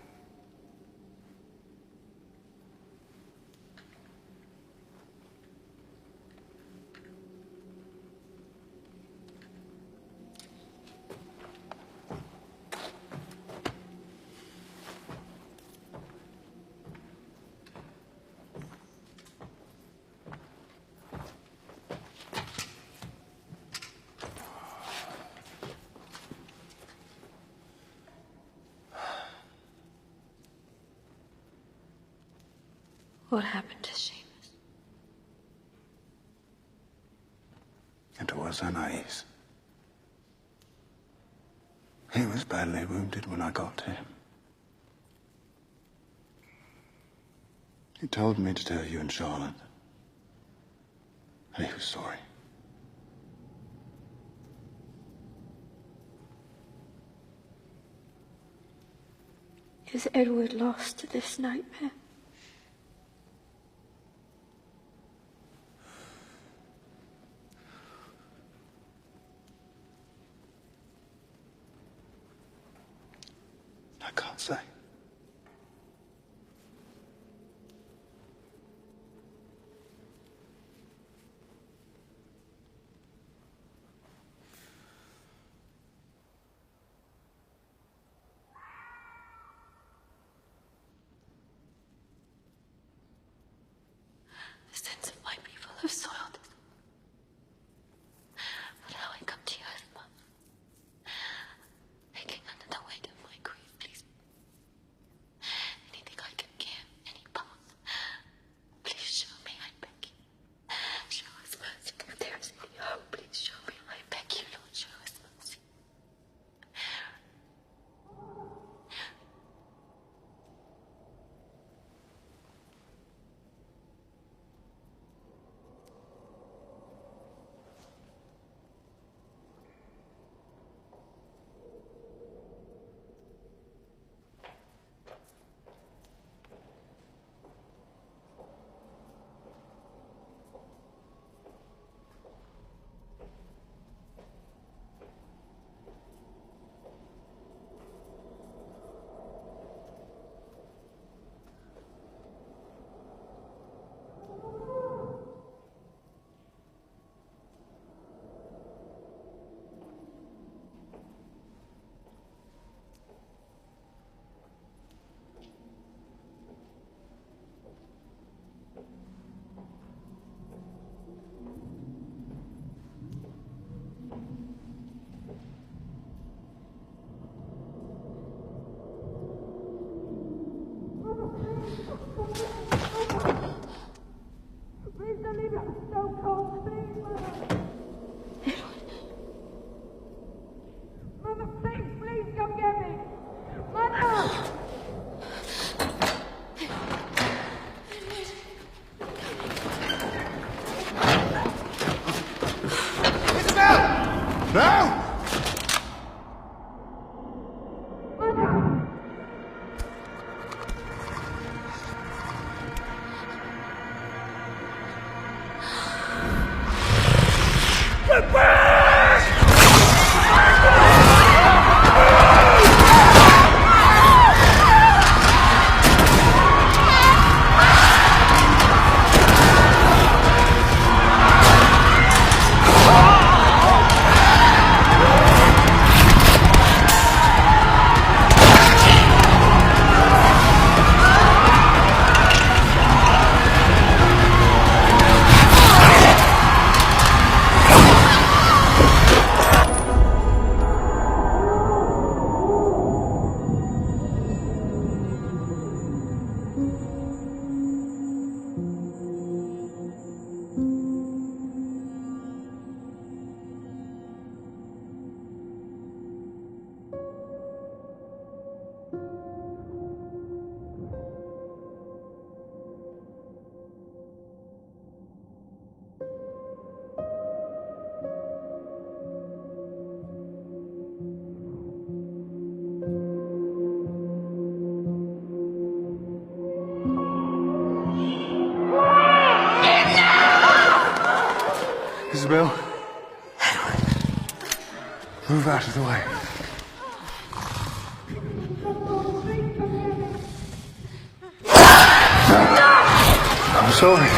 Speaker 6: What happened to Seamus?
Speaker 11: It was Anais. He was badly wounded when I got to him. He told me to tell you and Charlotte. And he was sorry.
Speaker 6: Is Edward lost to this nightmare?
Speaker 11: I can't say.
Speaker 6: The sins of my people have soiled us. But now I come to you as mother, aching under the weight of my grief. Please
Speaker 11: Isabel. Move out of the way. I'm sorry.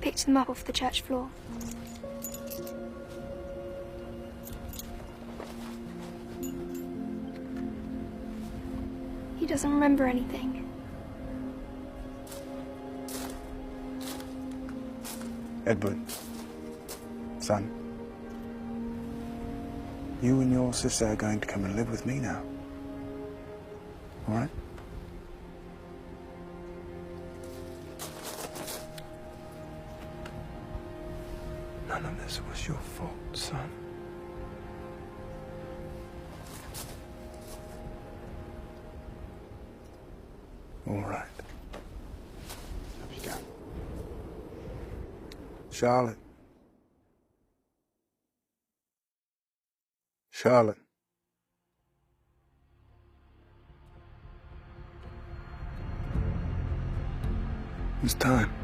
Speaker 5: Picked them up off the church floor. He doesn't remember anything.
Speaker 10: Edward, son, you and your sister are going to come and live with me now. All right? None of this was your fault, son. All right. Up you go. Charlotte. Charlotte.
Speaker 11: It's time.